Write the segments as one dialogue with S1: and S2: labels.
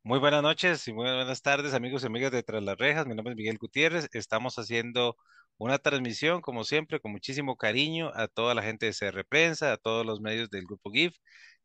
S1: Muy buenas noches y muy buenas tardes, amigos y amigas de Tras las Rejas. Mi nombre es Miguel Gutiérrez. Estamos haciendo una transmisión, como siempre, con muchísimo cariño a toda la gente de CR Prensa, a todos los medios del Grupo GIF.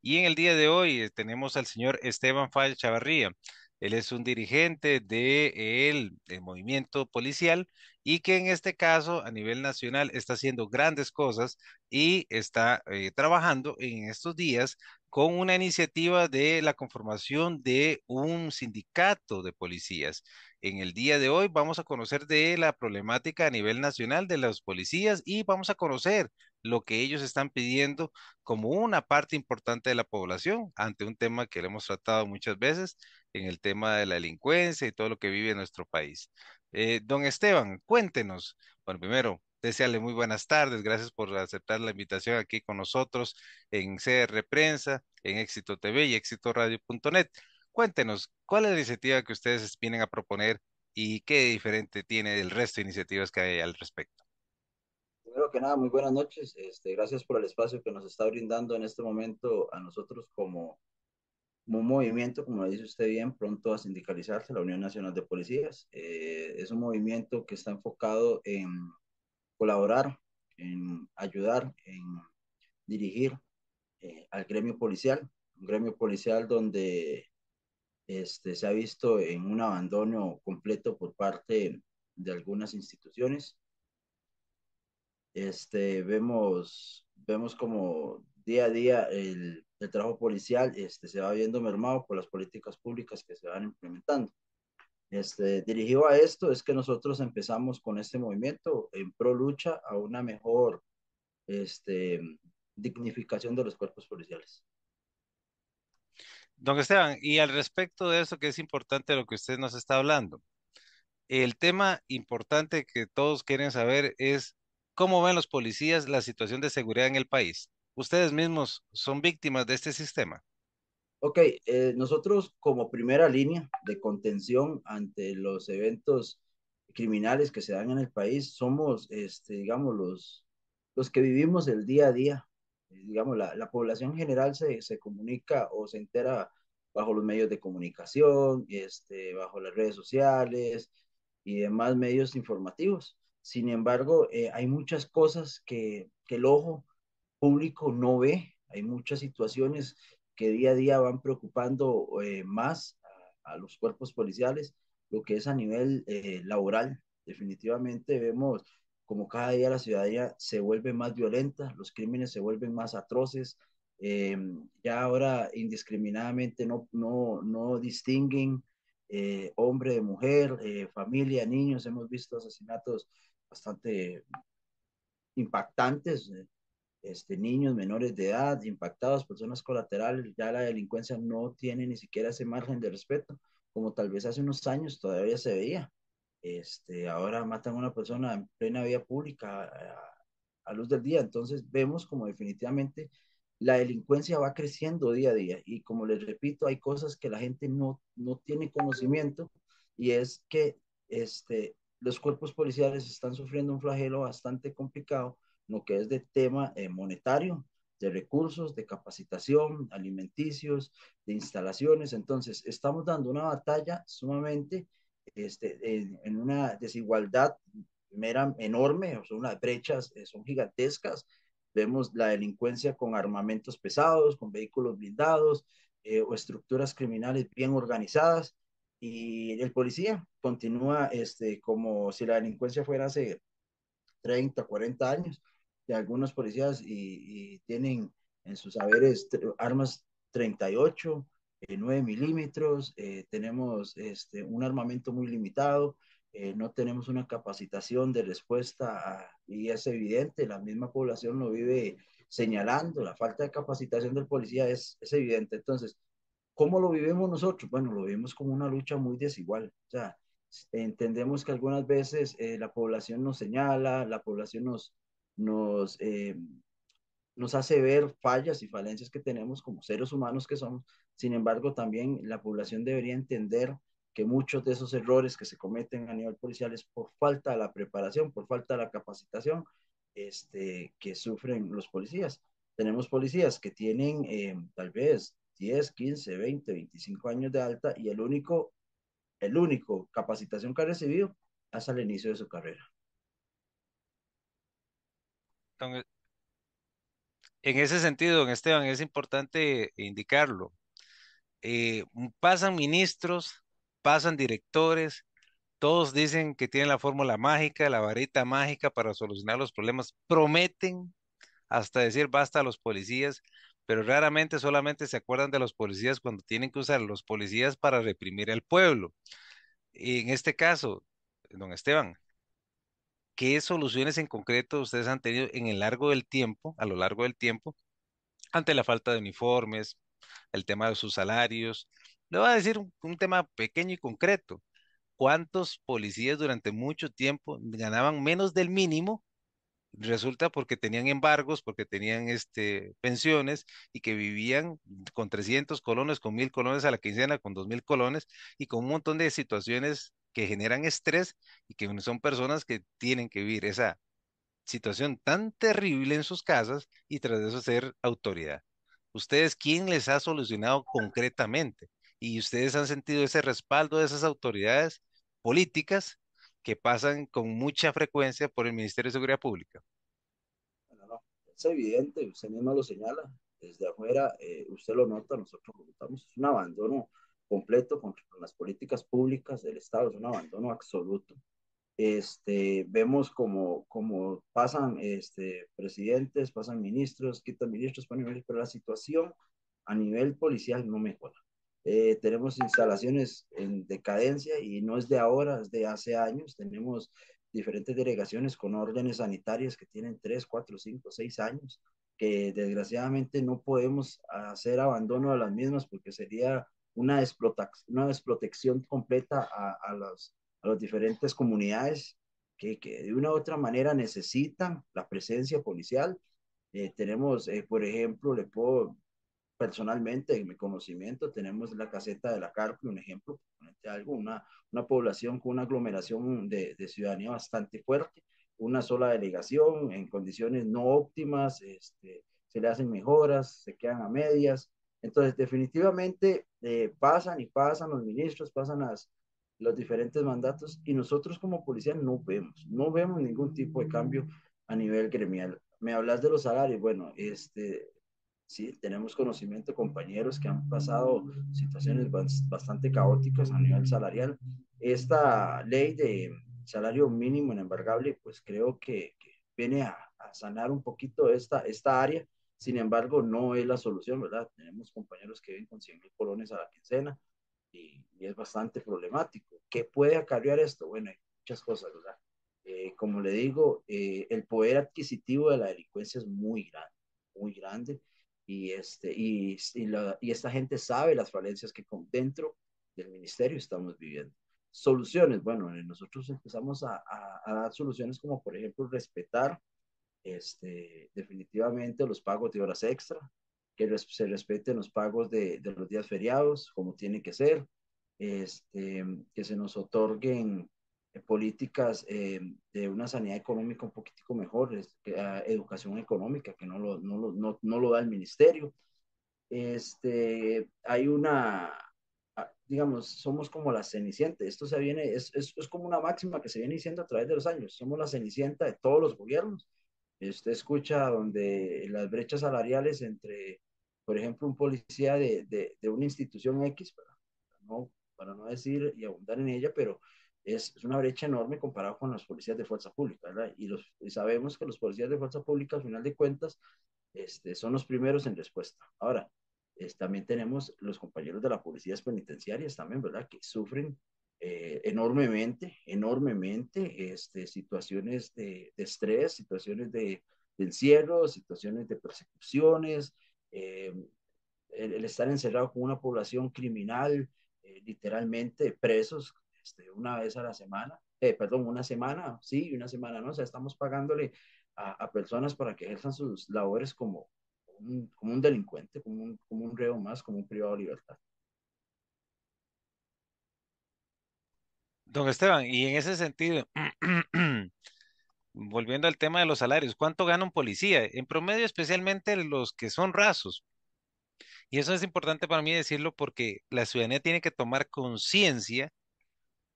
S1: Y en el día de hoy tenemos al señor Esteban Fall Chavarría. Él es un dirigente del movimiento policial y que en este caso, a nivel nacional, está haciendo grandes cosas y está trabajando en estos días con una iniciativa de la conformación de un sindicato de policías. En el día de hoy vamos a conocer de la problemática a nivel nacional de los policías y vamos a conocer lo que ellos están pidiendo como una parte importante de la población ante un tema que lo hemos tratado muchas veces en el tema de la delincuencia y todo lo que vive nuestro país. Don Esteban, cuéntenos. Bueno, primero, desearle muy buenas tardes. Gracias por aceptar la invitación aquí con nosotros en CR Prensa, en Éxito TV y éxitoradio.net. Cuéntenos, ¿cuál es la iniciativa que ustedes vienen a proponer y qué diferente tiene del resto de iniciativas que hay al respecto?
S2: Primero que nada, muy buenas noches. Gracias por el espacio que nos está brindando en este momento a nosotros como un movimiento, como dice usted bien, pronto a sindicalizarse, la Unión Nacional de Policías. Es un movimiento que está enfocado en colaborar, en ayudar, en dirigir al gremio policial, un gremio policial donde se ha visto en un abandono completo por parte de algunas instituciones. Vemos como día a día el trabajo policial se va viendo mermado por las políticas públicas que se van implementando. Dirigido a esto es que nosotros empezamos con este movimiento en pro lucha a una mejor este, dignificación de los cuerpos policiales.
S1: Don Esteban, y al respecto de eso que es importante lo que usted nos está hablando, el tema importante que todos quieren saber es cómo ven los policías la situación de seguridad en el país. Ustedes mismos son víctimas de este sistema.
S2: Ok, nosotros como primera línea de contención ante los eventos criminales que se dan en el país, somos, digamos, los que vivimos el día a día. Digamos, la población general se comunica o se entera bajo los medios de comunicación, bajo las redes sociales y demás medios informativos. Sin embargo, hay muchas cosas que el ojo público no ve, hay muchas situaciones que día a día van preocupando más a los cuerpos policiales, lo que es a nivel laboral. Definitivamente vemos como cada día la ciudadanía se vuelve más violenta, los crímenes se vuelven más atroces, eh, ya ahora indiscriminadamente no distinguen hombre de mujer, familia, niños, hemos visto asesinatos bastante impactantes, niños menores de edad impactados, personas colaterales, ya la delincuencia no tiene ni siquiera ese margen de respeto, como tal vez hace unos años todavía se veía. Ahora matan a una persona en plena vía pública a luz del día, entonces vemos como definitivamente la delincuencia va creciendo día a día y como les repito, hay cosas que la gente no tiene conocimiento y es que los cuerpos policiales están sufriendo un flagelo bastante complicado lo que es de tema monetario, de recursos, de capacitación, alimenticios, de instalaciones. Entonces, estamos dando una batalla sumamente en una desigualdad enorme, o sea, unas brechas son gigantescas. Vemos la delincuencia con armamentos pesados, con vehículos blindados o estructuras criminales bien organizadas. Y el policía continúa como si la delincuencia fuera hace 30, 40 años de algunos policías y tienen en sus saberes armas 38, 9 milímetros, tenemos un armamento muy limitado, no tenemos una capacitación de respuesta y es evidente, la misma población lo vive señalando, la falta de capacitación del policía es evidente. Entonces, ¿cómo lo vivimos nosotros? Bueno, lo vivimos como una lucha muy desigual. O sea, entendemos que algunas veces la población nos señala, la población nos, eh, nos hace ver fallas y falencias que tenemos como seres humanos que somos. Sin embargo, también la población debería entender que muchos de esos errores que se cometen a nivel policial es por falta de la preparación, por falta de la capacitación que sufren los policías. Tenemos policías que tienen tal vez 10, 15, 20, 25 años de alta y el único capacitación que ha recibido hasta el inicio de su carrera.
S1: Don- En ese sentido, don Esteban, es importante indicarlo. Pasan ministros, pasan directores, todos dicen que tienen la fórmula mágica, la varita mágica para solucionar los problemas, prometen hasta decir basta a los policías, pero raramente solamente se acuerdan de los policías cuando tienen que usar los policías para reprimir al pueblo. Y en este caso, don Esteban, ¿qué soluciones en concreto ustedes han tenido en el largo del tiempo, a lo largo del tiempo, ante la falta de uniformes, el tema de sus salarios? Le voy a decir un tema pequeño y concreto. ¿Cuántos policías durante mucho tiempo ganaban menos del mínimo? Resulta porque tenían embargos, porque tenían pensiones y que vivían con 300 colones, con 1000 colones a la quincena, con 2000 colones y con un montón de situaciones que generan estrés y que son personas que tienen que vivir esa situación tan terrible en sus casas y tras de eso ser autoridad. ¿Ustedes quién les ha solucionado concretamente? Y ustedes han sentido ese respaldo de esas autoridades políticas que pasan con mucha frecuencia por el Ministerio de Seguridad Pública.
S2: Bueno, no, es evidente, usted mismo lo señala, desde afuera, usted lo nota, nosotros lo notamos, es un abandono completo con las políticas públicas del Estado, es un abandono absoluto. Vemos como pasan presidentes, pasan ministros, quitan ministros, ponen ministros, pero la situación a nivel policial no mejora. Tenemos instalaciones en decadencia y no es de ahora, es de hace años. Tenemos diferentes delegaciones con órdenes sanitarias que tienen 3, 4, 5, 6 años, que desgraciadamente no podemos hacer abandono a las mismas porque sería una desprotección completa a las diferentes comunidades que de una u otra manera necesitan la presencia policial. Tenemos, por ejemplo, le puedo personalmente, en mi conocimiento, tenemos la caseta de la Carpio, un ejemplo, algo, una población con una aglomeración de ciudadanía bastante fuerte, una sola delegación en condiciones no óptimas, se le hacen mejoras, se quedan a medias. Entonces, definitivamente pasan y pasan los ministros, pasan los diferentes mandatos y nosotros como policía no vemos ningún tipo de cambio a nivel gremial. Me hablas de los salarios, bueno, sí, tenemos conocimiento de compañeros que han pasado situaciones bastante caóticas a nivel salarial. Esta ley de salario mínimo inembargable, pues creo que viene a sanar un poquito esta área. Sin embargo, no es la solución, ¿verdad? Tenemos compañeros que viven con 100.000 colones a la quincena y es bastante problemático. ¿Qué puede acarrear esto? Bueno, hay muchas cosas, ¿verdad? Como le digo, el poder adquisitivo de la delincuencia es muy grande y esta gente sabe las falencias que dentro del ministerio estamos viviendo. Soluciones, bueno, nosotros empezamos a dar soluciones como por ejemplo respetar definitivamente los pagos de horas extra, que se respeten los pagos de los días feriados como tiene que ser, que se nos otorguen políticas de una sanidad económica un poquitico mejor, educación económica, que no lo da el ministerio. Hay digamos, somos como la cenicienta. Esto es como una máxima que se viene diciendo a través de los años. Somos la cenicienta de todos los gobiernos. Usted escucha donde las brechas salariales entre, por ejemplo, un policía de una institución X, para no decir y abundar en ella, pero es una brecha enorme comparado con los policías de fuerza pública, ¿verdad? Y sabemos que los policías de fuerza pública, al final de cuentas, son los primeros en respuesta. Ahora, también tenemos los compañeros de las policías penitenciarias también, ¿verdad? Que sufren enormemente, situaciones de estrés, situaciones de encierro, situaciones de persecuciones, eh, el estar encerrado con una población criminal, literalmente presos una vez a la semana, perdón, una semana, sí, una semana no, o sea, estamos pagándole a personas para que ejerzan sus labores como un delincuente, como un reo más, como un privado de libertad.
S1: Don Esteban, y en ese sentido, volviendo al tema de los salarios, ¿cuánto gana un policía? En promedio, especialmente los que son rasos. Y eso es importante para mí decirlo porque la ciudadanía tiene que tomar conciencia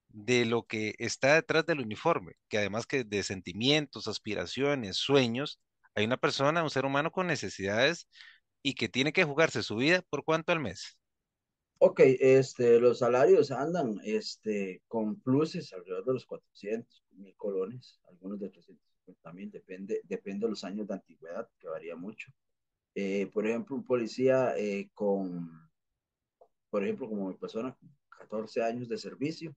S1: de lo que está detrás del uniforme, que además que de sentimientos, aspiraciones, sueños, hay una persona, un ser humano con necesidades y que tiene que jugarse su vida por cuánto al mes.
S2: Ok, los salarios andan, con pluses alrededor de los 400.000 colones, algunos de 350.000, depende de los años de antigüedad, que varía mucho. Por ejemplo, un policía por ejemplo, como mi persona, con 14 años de servicio,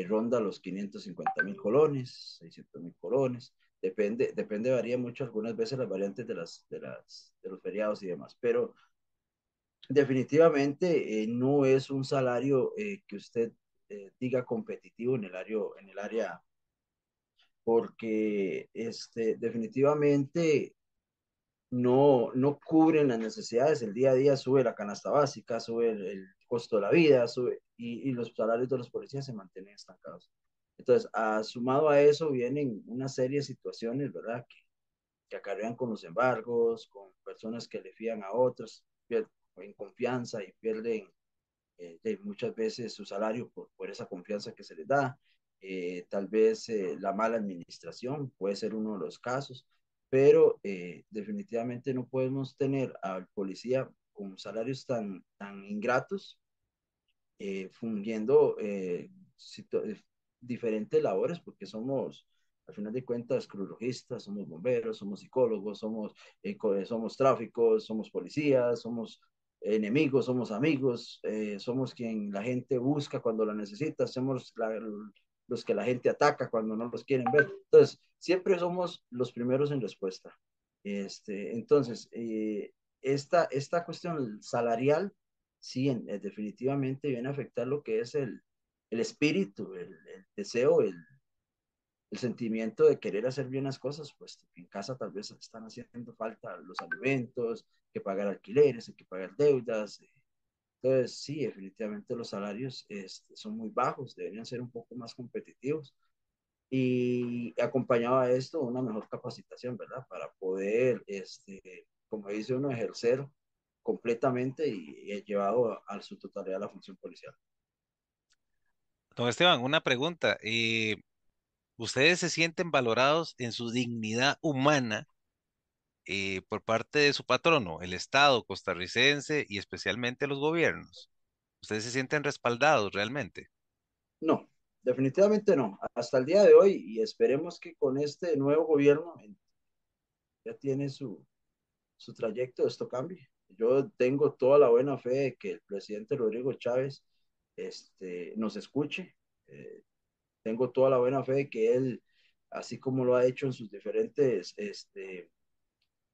S2: ronda los 550.000 colones, 600.000 colones. Varía mucho algunas veces las variantes de los feriados y demás, pero definitivamente no es un salario que usted diga competitivo en el área, porque definitivamente no cubren las necesidades. El día a día sube la canasta básica, sube el costo de la vida, y los salarios de los policías se mantienen estancados. Entonces, sumado a eso, vienen una serie de situaciones, ¿verdad? Que acarrean con los embargos, con personas que le fían a otros, en confianza y pierden muchas veces su salario por esa confianza que se les da. Tal vez la mala administración puede ser uno de los casos, pero definitivamente no podemos tener al policía con salarios tan ingratos, fungiendo diferentes labores, porque somos, al final de cuentas, cruzologistas, somos bomberos, somos psicólogos, somos tráficos, somos policías, somos enemigos, somos amigos, somos quien la gente busca cuando la necesita, somos los que la gente ataca cuando no los quieren ver. Entonces, siempre somos los primeros en respuesta. Entonces, esta cuestión salarial sí, definitivamente viene a afectar lo que es el espíritu, el deseo, el sentimiento de querer hacer bien las cosas, pues en casa tal vez están haciendo falta los alimentos, que pagar alquileres, hay que pagar deudas. Entonces, sí, definitivamente los salarios son muy bajos, deberían ser un poco más competitivos y acompañado a esto una mejor capacitación, ¿verdad? Para poder, como dice uno, ejercer completamente y llevado a su totalidad la función policial.
S1: Don Esteban, una pregunta. ¿Ustedes se sienten valorados en su dignidad humana por parte de su patrono, el Estado costarricense y especialmente los gobiernos? ¿Ustedes se sienten respaldados realmente?
S2: No, definitivamente no. Hasta el día de hoy, y esperemos que con este nuevo gobierno ya tiene su trayecto, esto cambie. Yo tengo toda la buena fe de que el presidente Rodrigo Chávez nos escuche. Eh, Tengo toda la buena fe de que él, así como lo ha hecho en sus diferentes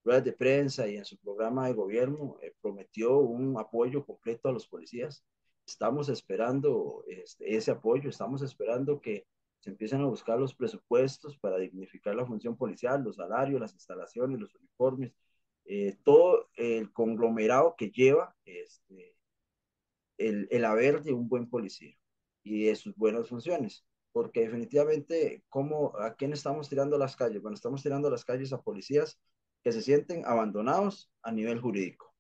S2: ruedas de prensa y en su programa de gobierno, prometió un apoyo completo a los policías. Estamos esperando ese apoyo, estamos esperando que se empiecen a buscar los presupuestos para dignificar la función policial, los salarios, las instalaciones, los uniformes, todo el conglomerado que lleva el haber de un buen policía y de sus buenas funciones. Porque definitivamente, ¿a quién estamos tirando las calles? Bueno, estamos tirando las calles a policías que se sienten abandonados a nivel jurídico,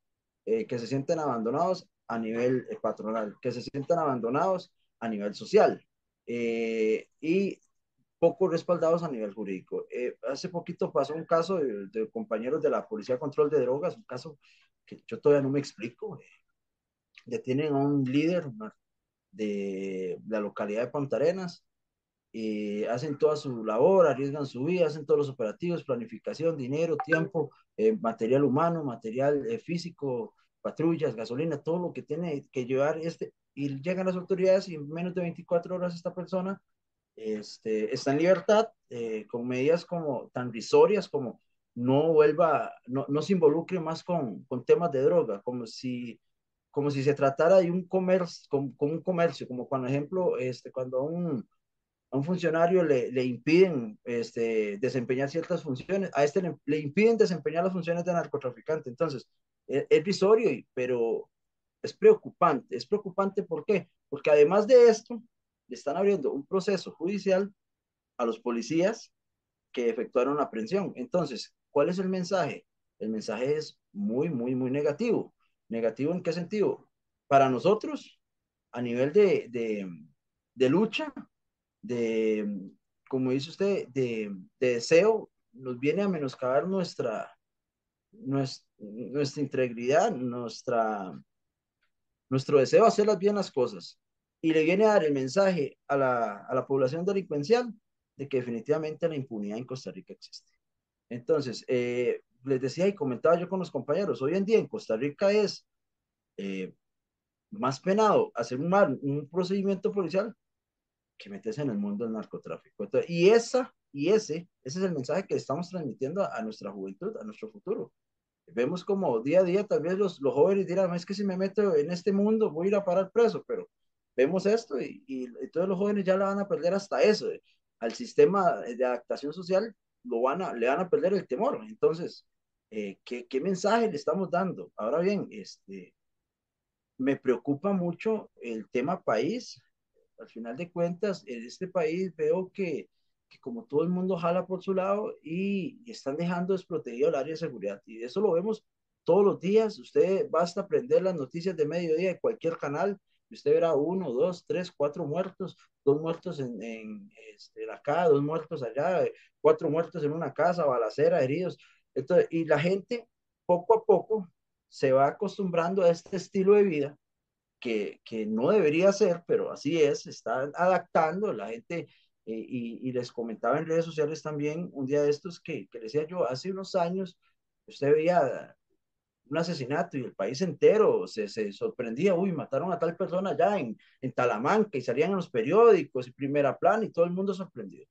S2: que se sienten abandonados a nivel patronal, que se sientan abandonados a nivel social, y poco respaldados a nivel jurídico. Hace poquito pasó un caso de compañeros de la Policía de Control de Drogas, un caso que yo todavía no me explico. Detienen a un líder de la localidad de Punta Arenas, hacen toda su labor, arriesgan su vida, hacen todos los operativos, planificación, dinero, tiempo, material humano, material físico, patrullas, gasolina, todo lo que tiene que llevar y llegan las autoridades y en menos de 24 horas esta persona está en libertad, con medidas como tan risorias como no se involucre más con temas de droga, como si se tratara de un comercio, como un comercio, como por ejemplo, cuando a un funcionario le impiden desempeñar ciertas funciones, a le impiden desempeñar las funciones de narcotraficante. Entonces, es visorio, pero es preocupante, ¿por qué? Porque además de esto, le están abriendo un proceso judicial a los policías que efectuaron la aprehensión. Entonces, ¿cuál es el mensaje? El mensaje es muy, muy, muy negativo. ¿Negativo en qué sentido? Para nosotros, a nivel de lucha, de, como dice usted, de deseo, nos viene a menoscabar nuestra integridad, nuestro deseo de hacer bien las cosas. Y le viene a dar el mensaje a la población delincuencial de que definitivamente la impunidad en Costa Rica existe. Entonces, les decía y comentaba yo con los compañeros, hoy en día en Costa Rica es eh, más penado hacer un procedimiento policial que meterse en el mundo del narcotráfico. Entonces, ese es el mensaje que estamos transmitiendo a nuestra juventud, a nuestro futuro. Vemos como día a día tal vez los jóvenes dirán, es que si me meto en este mundo voy a ir a parar preso, pero vemos esto y todos los jóvenes ya la van a perder hasta eso. Al sistema de adaptación social le van a perder el temor. Entonces, ¿qué mensaje le estamos dando? Ahora bien, me preocupa mucho el tema país. Al final de cuentas, en este país veo que como todo el mundo jala por su lado y están dejando desprotegido el área de seguridad. Y eso lo vemos todos los días. Usted basta prender las noticias de mediodía de cualquier canal y usted verá uno, dos, tres, cuatro muertos, dos muertos acá, dos muertos allá, cuatro muertos en una casa, balacera, heridos. Entonces, y la gente poco a poco se va acostumbrando a este estilo de vida que no debería ser, pero así es, se está adaptando la gente. Y les comentaba en redes sociales también un día de estos que decía yo, hace unos años usted veía un asesinato y el país entero se sorprendía, uy, mataron a tal persona allá en Talamanca y salían en los periódicos y primera plana y todo el mundo sorprendido.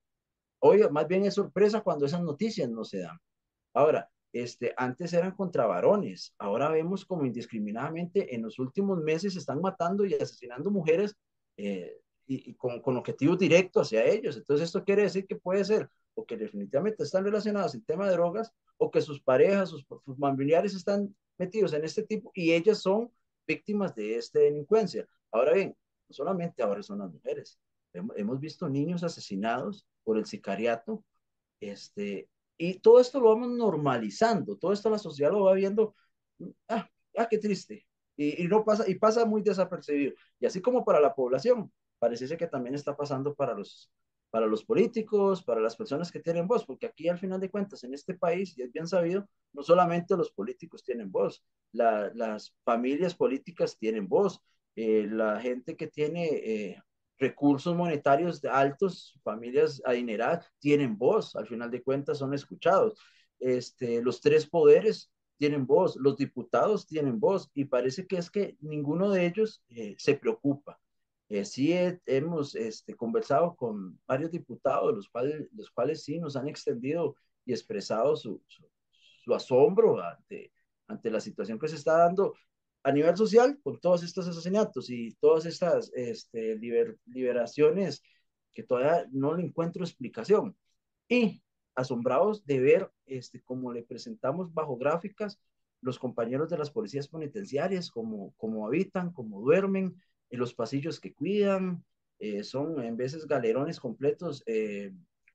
S2: Hoy más bien es sorpresa cuando esas noticias no se dan. Ahora, antes eran contra varones, ahora vemos como indiscriminadamente en los últimos meses se están matando y asesinando mujeres y con objetivos directos hacia ellos. Entonces, esto quiere decir que puede ser o que definitivamente están relacionadas en tema de drogas o que sus parejas, sus familiares están metidos en este tipo y ellas son víctimas de esta delincuencia. Ahora bien, no solamente ahora son las mujeres, hemos visto niños asesinados por el sicariato, este, y todo esto lo vamos normalizando, todo esto la sociedad lo va viendo, qué triste, no pasa, y pasa muy desapercibido. Y así como para la población, parece que también está pasando para los políticos, para las personas que tienen voz, porque aquí al final de cuentas, en este país, y es bien sabido, no solamente los políticos tienen voz, las familias políticas tienen voz, la gente que tiene recursos monetarios altos, familias adineradas, tienen voz, al final de cuentas son escuchados. Los tres poderes tienen voz, los diputados tienen voz y parece que es que ninguno de ellos se preocupa. Sí hemos conversado con varios diputados, los cuales sí nos han extendido y expresado su asombro ante la situación que se está dando a nivel social con todos estos asesinatos y todas estas liberaciones que todavía no le encuentro explicación. Y asombrados de ver cómo le presentamos bajo gráficas los compañeros de las policías penitenciarias, cómo habitan, cómo duermen, en los pasillos que cuidan, son en veces galerones completos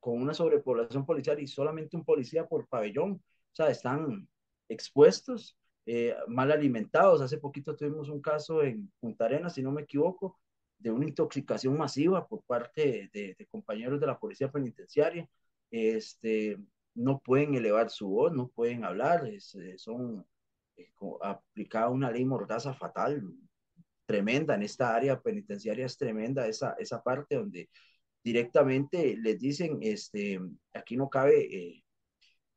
S2: con una sobrepoblación policial y solamente un policía por pabellón, o sea, están expuestos, mal alimentados. Hace poquito tuvimos un caso en Punta Arenas, si no me equivoco, de una intoxicación masiva por parte de compañeros de la policía penitenciaria. este, no pueden elevar su voz, no pueden hablar, son aplicada una ley mordaza fatal, tremenda en esta área penitenciaria, es tremenda esa parte donde directamente les dicen, aquí no cabe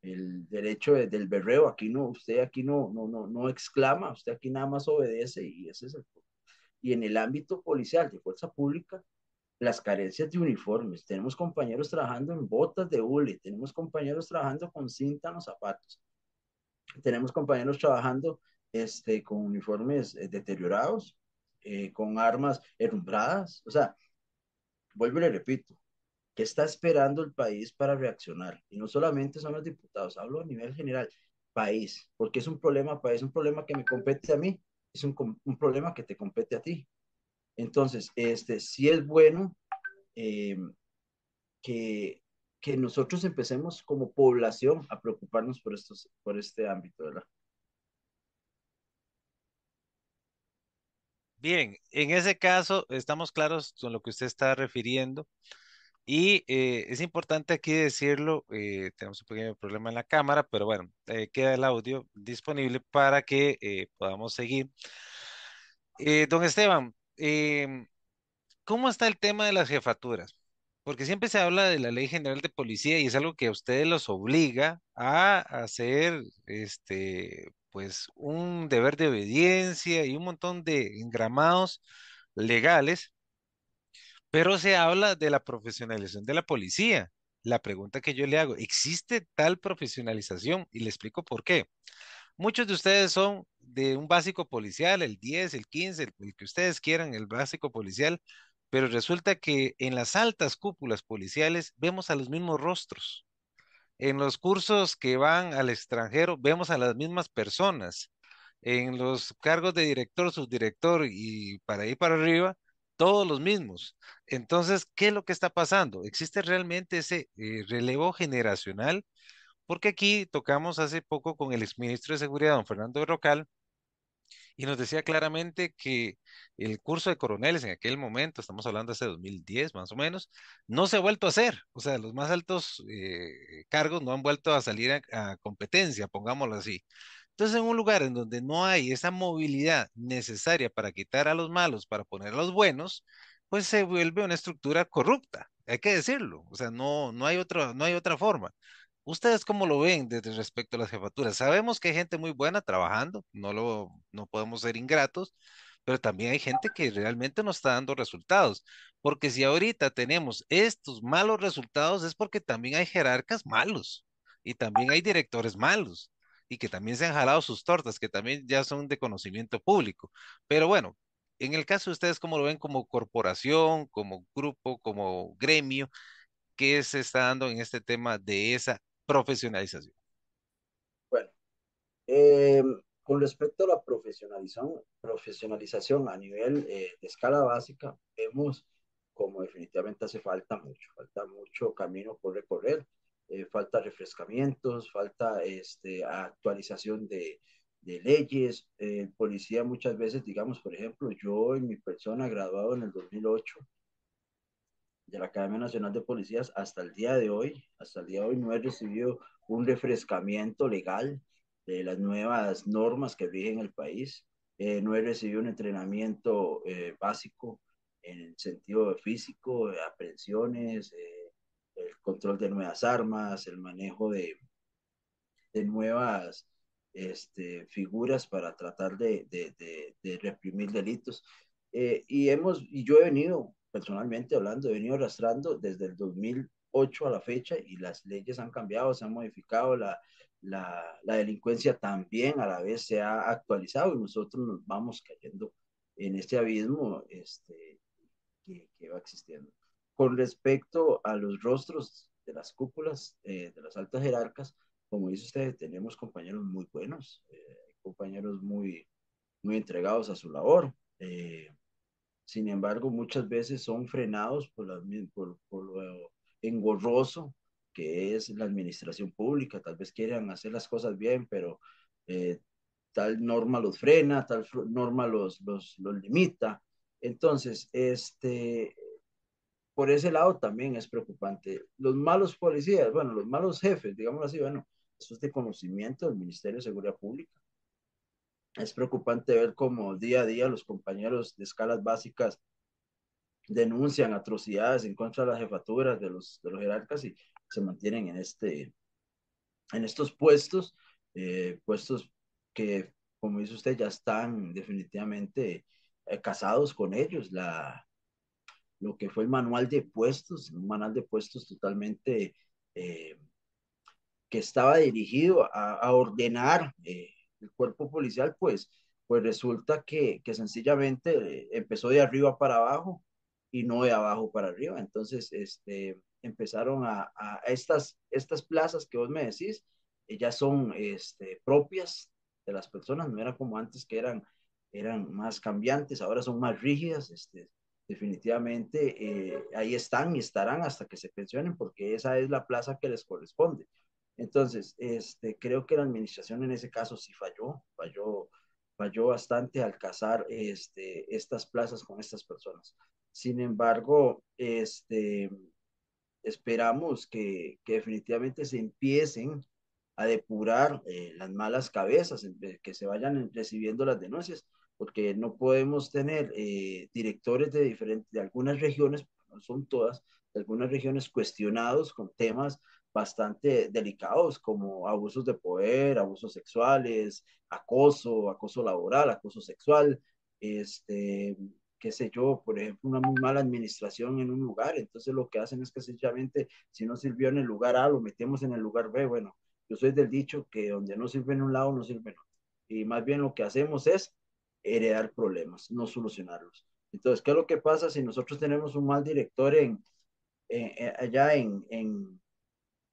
S2: el derecho del berreo, aquí no, usted aquí no exclama, usted aquí nada más obedece y ese es el. Y en el ámbito policial de fuerza pública, las carencias de uniformes. Tenemos compañeros trabajando en botas de hule, tenemos compañeros trabajando con cinta en los zapatos, tenemos compañeros trabajando con uniformes deteriorados, con armas herrumbradas. O sea, vuelvo y le repito, ¿qué está esperando el país para reaccionar? Y no solamente son los diputados, hablo a nivel general, país, porque es un problema país, un problema que me compete a mí, es un problema que te compete a ti. Entonces, sí es bueno eh, que, que nosotros empecemos como población a preocuparnos por este ámbito, ¿verdad?
S1: Bien, en ese caso estamos claros con lo que usted está refiriendo y es importante aquí decirlo, tenemos un pequeño problema en la cámara, pero bueno, queda el audio disponible para que podamos seguir. Don Esteban, ¿cómo está el tema de las jefaturas? Porque siempre se habla de la Ley General de Policía y es algo que a ustedes los obliga a hacer, pues, un deber de obediencia y un montón de engramados legales, pero se habla de la profesionalización de la policía. La pregunta que yo le hago, ¿existe tal profesionalización? Y le explico por qué. Muchos de ustedes son de un básico policial, el 10, el 15, el que ustedes quieran, el básico policial, pero resulta que en las altas cúpulas policiales vemos a los mismos rostros. En los cursos que van al extranjero vemos a las mismas personas. En los cargos de director, subdirector y para ahí para arriba, todos los mismos. Entonces, ¿qué es lo que está pasando? ¿Existe realmente ese relevo generacional? Porque aquí tocamos hace poco con el exministro de Seguridad, don Fernando Berrocal, y nos decía claramente que el curso de coroneles en aquel momento, estamos hablando hace 2010 más o menos, no se ha vuelto a hacer. O sea, los más altos cargos no han vuelto a salir a competencia, pongámoslo así. Entonces, en un lugar en donde no hay esa movilidad necesaria para quitar a los malos, para poner a los buenos, pues se vuelve una estructura corrupta, hay que decirlo. O sea, no hay otra forma. ¿Ustedes cómo lo ven desde respecto a las jefaturas? Sabemos que hay gente muy buena trabajando, no podemos ser ingratos, pero también hay gente que realmente no está dando resultados. Porque si ahorita tenemos estos malos resultados es porque también hay jerarcas malos y también hay directores malos y que también se han jalado sus tortas, que también ya son de conocimiento público. Pero bueno, en el caso de ustedes, ¿cómo lo ven como corporación, como grupo, como gremio? ¿Qué se está dando en este tema de esa profesionalización?
S2: Bueno, eh, con respecto a la profesionalización a nivel de escala básica, vemos como definitivamente falta mucho camino por recorrer, falta refrescamientos, falta actualización de leyes. Policía muchas veces, digamos, por ejemplo, yo en mi persona, graduado en el 2008 de la Academia Nacional de Policías, hasta el día de hoy no he recibido un refrescamiento legal de las nuevas normas que rigen el país. No he recibido un entrenamiento básico en el sentido físico, de aprehensiones, el control de nuevas armas, el manejo de nuevas figuras para tratar de reprimir delitos. Y yo he venido, personalmente hablando, he venido arrastrando desde el 2008 a la fecha y las leyes han cambiado, se han modificado, la delincuencia también a la vez se ha actualizado y nosotros nos vamos cayendo en este abismo que va existiendo. Con respecto a los rostros de las cúpulas, de las altas jerarcas, como dice usted, tenemos compañeros muy buenos, compañeros muy entregados a su labor. Sin embargo, muchas veces son frenados por lo engorroso que es la administración pública. Tal vez quieran hacer las cosas bien, pero eh, tal norma los frena, norma los limita. Entonces, por ese lado también es preocupante. Los malos policías, bueno, los malos jefes, digámoslo así, bueno, eso es de conocimiento del Ministerio de Seguridad Pública. Es preocupante ver cómo día a día los compañeros de escalas básicas denuncian atrocidades en contra de las jefaturas de los jerarcas y se mantienen en estos puestos, puestos que, como dice usted, ya están definitivamente casados con ellos. Lo que fue el manual de puestos, un manual de puestos totalmente eh, que estaba dirigido a ordenar el cuerpo policial, pues resulta que sencillamente empezó de arriba para abajo y no de abajo para arriba. Entonces, empezaron a estas plazas que vos me decís, ya son propias de las personas, no era como antes que eran más cambiantes, ahora son más rígidas, definitivamente ahí están y estarán hasta que se pensionen porque esa es la plaza que les corresponde. Entonces, creo que la administración en ese caso sí falló falló bastante al cazar estas plazas con estas personas. Sin embargo, esperamos que definitivamente se empiecen a depurar las malas cabezas, que se vayan recibiendo las denuncias, porque no podemos tener directores de diferentes, de algunas regiones, no son todas, de algunas regiones cuestionados con temas bastante delicados como abusos de poder, abusos sexuales, acoso, acoso laboral, acoso sexual, este, qué sé yo, por ejemplo, una muy mala administración en un lugar, entonces lo que hacen es que sencillamente, si no sirvió en el lugar A, lo metemos en el lugar B, bueno, yo soy del dicho que donde no sirve en un lado, no sirve en otro, y más bien lo que hacemos es heredar problemas, no solucionarlos. Entonces, ¿qué es lo que pasa si nosotros tenemos un mal director allá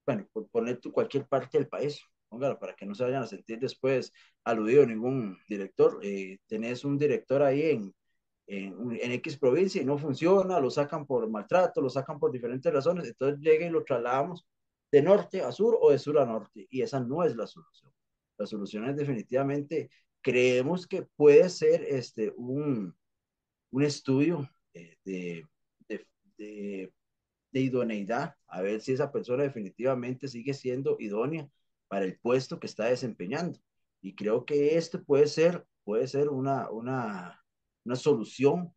S2: bueno, por poner tú cualquier parte del país, póngalo para que no se vayan a sentir después aludido ningún director. Tenés un director ahí en X provincia y no funciona, lo sacan por maltrato, lo sacan por diferentes razones, entonces llega y lo trasladamos de norte a sur o de sur a norte, y esa no es la solución. La solución es definitivamente, creemos que puede ser un estudio de, de de idoneidad, a ver si esa persona definitivamente sigue siendo idónea para el puesto que está desempeñando. Y creo que esto puede ser una solución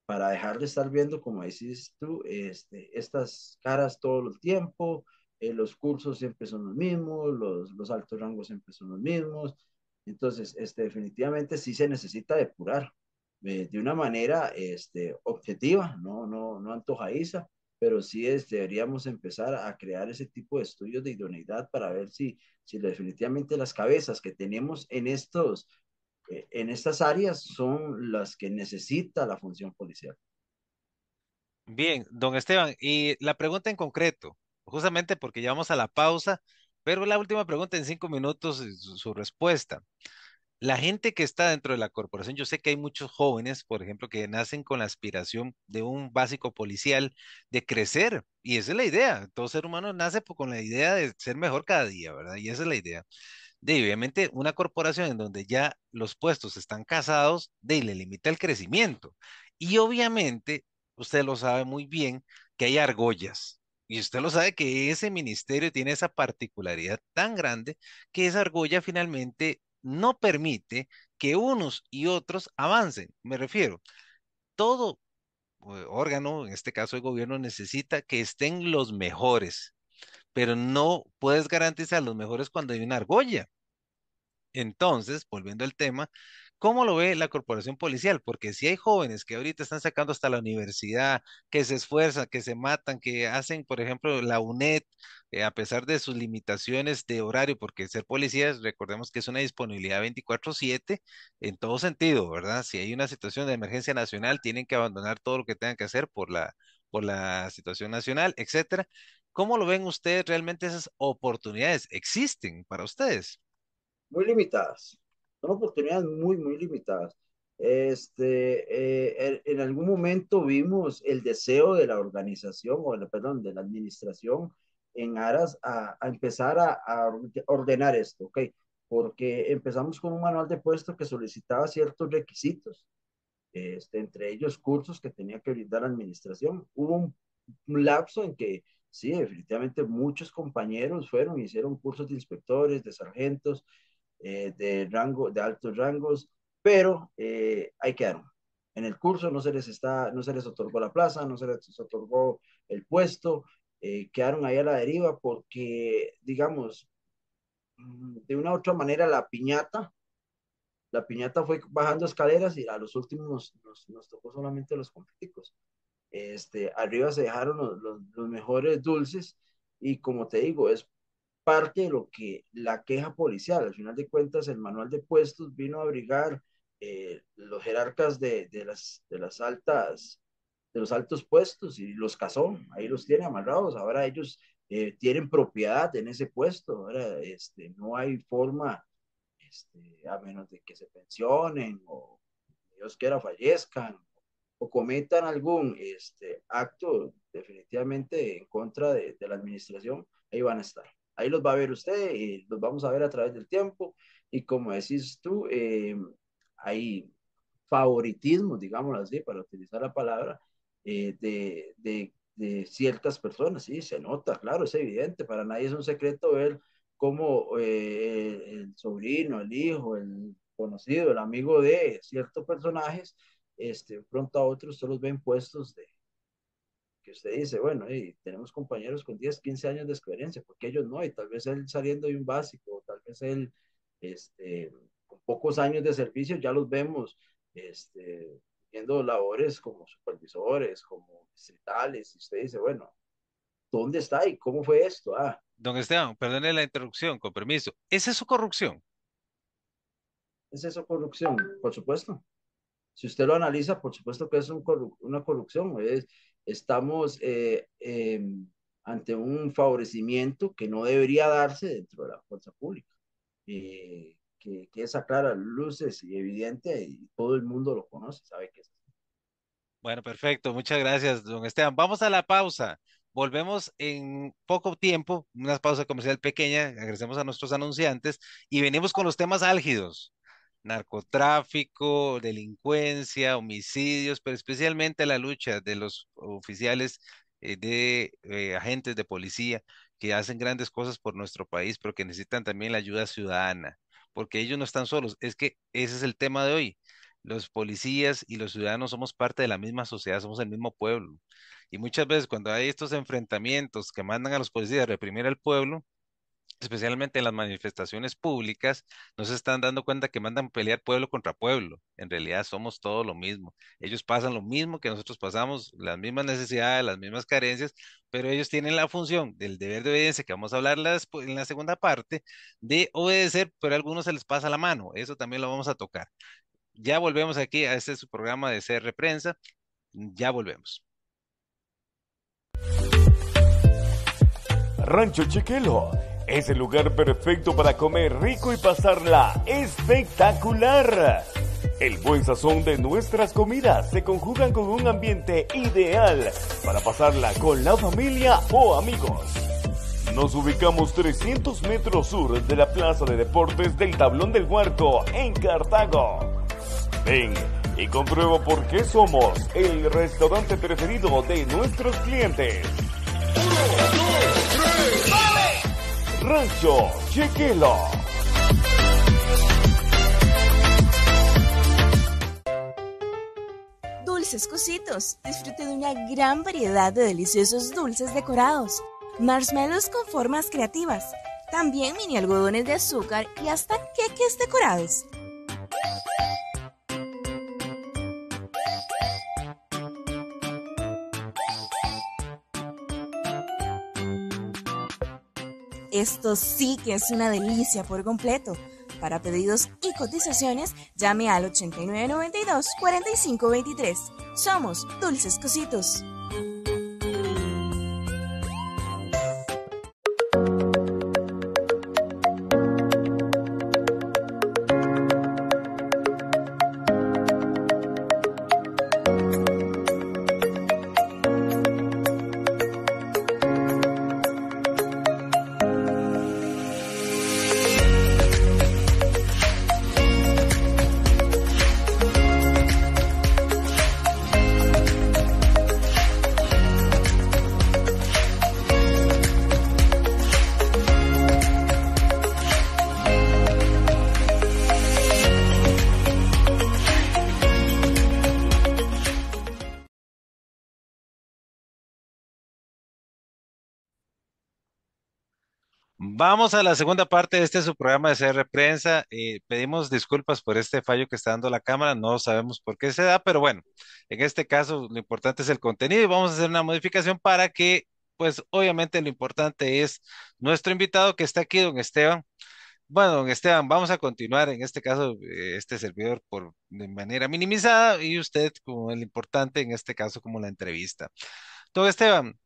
S2: para dejar de estar viendo, como decís tú, estas caras todo el tiempo, los cursos siempre son los mismos, los altos rangos siempre son los mismos. Entonces, definitivamente sí se necesita depurar de una manera objetiva, no antojadiza, pero sí deberíamos empezar a crear ese tipo de estudios de idoneidad para ver si definitivamente las cabezas que tenemos en estas áreas son las que necesita la función policial.
S1: Bien, don Esteban, y la pregunta en concreto, justamente porque ya vamos a la pausa, pero la última pregunta en 5 minutos, su respuesta. La gente que está dentro de la corporación, yo sé que hay muchos jóvenes, por ejemplo, que nacen con la aspiración de un básico policial, de crecer, y esa es la idea. Todo ser humano nace con la idea de ser mejor cada día, ¿verdad? Y esa es la idea. De obviamente una corporación en donde ya los puestos están casados, de le limita el crecimiento. Y obviamente, usted lo sabe muy bien, que hay argollas. Y usted lo sabe que ese ministerio tiene esa particularidad tan grande que esa argolla finalmente no permite que unos y otros avancen. Me refiero, todo órgano, en este caso el gobierno, necesita que estén los mejores, pero no puedes garantizar los mejores cuando hay una argolla. Entonces, volviendo al tema, ¿cómo lo ve la corporación policial? Porque si hay jóvenes que ahorita están sacando hasta la universidad, que se esfuerzan, que se matan, que hacen, por ejemplo, la UNED, a pesar de sus limitaciones de horario, porque ser policías, recordemos que es una disponibilidad 24/7 en todo sentido, ¿verdad? Si hay una situación de emergencia nacional, tienen que abandonar todo lo que tengan que hacer por la situación nacional, etcétera. ¿Cómo lo ven ustedes? ¿Realmente esas oportunidades existen para ustedes?
S2: Muy limitadas, son oportunidades muy limitadas. En algún momento vimos el deseo de la organización, perdón, de la administración en aras a empezar a ordenar esto, ¿ok? Porque empezamos con un manual de puesto que solicitaba ciertos requisitos, entre ellos cursos que tenía que brindar la administración. Hubo un lapso en que sí, definitivamente muchos compañeros fueron, hicieron cursos de inspectores, de sargentos, de altos rangos, pero ahí quedaron. En el curso no se les otorgó la plaza, no se les otorgó el puesto, quedaron ahí a la deriva porque, digamos, de una u otra manera la piñata fue bajando escaleras y a los últimos nos tocó solamente los completicos. Arriba se dejaron los mejores dulces y como te digo, es parte de lo que la queja policial, al final de cuentas, el manual de puestos vino a abrigar los jerarcas de las altas, de los altos puestos y los casó, ahí los tiene amarrados, ahora ellos tienen propiedad en ese puesto, ahora no hay forma, a menos de que se pensionen o Dios quiera fallezcan o cometan algún acto definitivamente en contra de la administración, ahí van a estar. Ahí los va a ver usted y los vamos a ver a través del tiempo. Y como decís tú, hay favoritismo, digámoslo así, para utilizar la palabra, de ciertas personas, sí, se nota, claro, es evidente, para nadie es un secreto ver cómo el sobrino, el hijo, el conocido, el amigo de ciertos personajes, pronto a otros se los ven puestos de que usted dice, bueno, tenemos compañeros con 10 15 años de experiencia, porque ellos no, y tal vez él saliendo de un básico, o tal vez él, con pocos años de servicio, ya los vemos, viendo labores como supervisores, como distritales, y usted dice, bueno, ¿dónde está y cómo fue esto? Ah,
S1: Don Esteban, perdone la interrupción, con permiso. ¿Esa es su corrupción?
S2: ¿es eso corrupción? Por supuesto. Si usted lo analiza, por supuesto que es una corrupción. Estamos ante un favorecimiento que no debería darse dentro de la fuerza pública, que es a claras luces y evidente y todo el mundo lo conoce, sabe que es así.
S1: Bueno, perfecto. Muchas gracias, don Esteban. Vamos a la pausa. Volvemos en poco tiempo, una pausa comercial pequeña. Agradecemos a nuestros anunciantes y venimos con los temas álgidos. Narcotráfico, delincuencia, homicidios, pero especialmente la lucha de los oficiales de agentes de policía que hacen grandes cosas por nuestro país, pero que necesitan también la ayuda ciudadana, porque ellos no están solos. Es que ese es el tema de hoy. Los policías y los ciudadanos somos parte de la misma sociedad, somos el mismo pueblo. Y muchas veces cuando hay estos enfrentamientos que mandan a los policías a reprimir al pueblo, especialmente en las manifestaciones públicas, no se están dando cuenta que mandan pelear pueblo contra pueblo. En realidad somos todo lo mismo. Ellos pasan lo mismo que nosotros pasamos, las mismas necesidades, las mismas carencias, pero ellos tienen la función del deber de obediencia, que vamos a hablar en la segunda parte, de obedecer, pero a algunos se les pasa la mano. Eso también lo vamos a tocar. Ya volvemos aquí a este es su programa de CR Prensa. Ya volvemos.
S3: Rancho Chiquelo es el lugar perfecto para comer rico y pasarla espectacular. El buen sazón de nuestras comidas se conjugan con un ambiente ideal para pasarla con la familia o amigos. Nos ubicamos 300 metros sur de la Plaza de Deportes del Tablón del Huarco en Cartago. Ven y comprueba por qué somos el restaurante preferido de nuestros clientes. Rancho Chiquelo.
S4: Dulces Cositos. Disfrute de una gran variedad de deliciosos dulces decorados. Marshmallows con formas creativas. También mini algodones de azúcar y hasta queques decorados. Esto sí que es una delicia por completo. Para pedidos y cotizaciones, llame al 8992-4523. Somos Dulces Cositos.
S1: Vamos a la segunda parte de este su programa de CR Prensa. Pedimos disculpas por este fallo que está dando la cámara. No sabemos por qué se da, pero bueno, en este caso lo importante es el contenido y vamos a hacer una modificación para que, pues obviamente lo importante es nuestro invitado que está aquí, don Esteban. Bueno, don Esteban, vamos a continuar en este caso, este servidor de manera minimizada y usted como el importante en este caso como la entrevista. Don Esteban,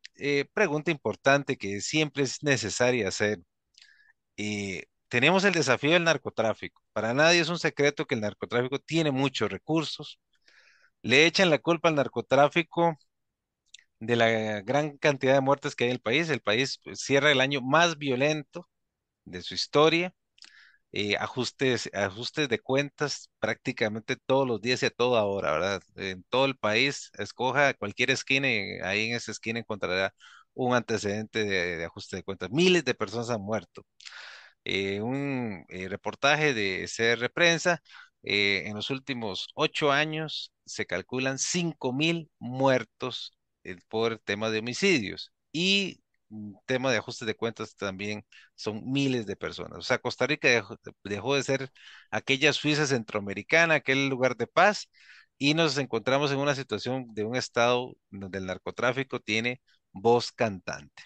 S1: pregunta importante que siempre es necesaria hacer. Tenemos el desafío del narcotráfico. Para nadie es un secreto que el narcotráfico tiene muchos recursos. Le echan la culpa al narcotráfico de la gran cantidad de muertes que hay en el país. El país pues, cierra el año más violento de su historia. ajustes de cuentas prácticamente todos los días y a toda hora, ¿verdad? En todo el país, escoja cualquier esquina y ahí en esa esquina encontrará un antecedente de ajuste de cuentas. Miles de personas han muerto. Un reportaje de CR Prensa, en los últimos 8 años se calculan 5.000 muertos por tema de homicidios y tema de ajustes de cuentas también son miles de personas. O sea, Costa Rica dejó de ser aquella Suiza centroamericana, aquel lugar de paz, y nos encontramos en una situación de un estado donde el narcotráfico tiene voz cantante.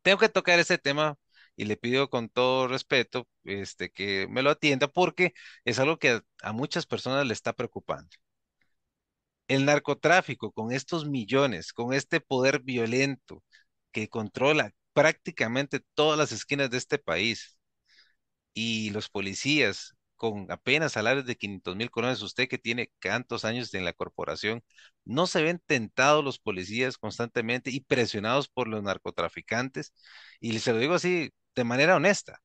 S1: Tengo que tocar ese tema y le pido con todo respeto, que me lo atienda porque es algo que a muchas personas le está preocupando. El narcotráfico con estos millones, con este poder violento que controla prácticamente todas las esquinas de este país y los policías con apenas salarios de 500.000 colones, usted que tiene tantos años en la corporación, ¿no se ven tentados los policías constantemente y presionados por los narcotraficantes? Y se lo digo así de manera honesta.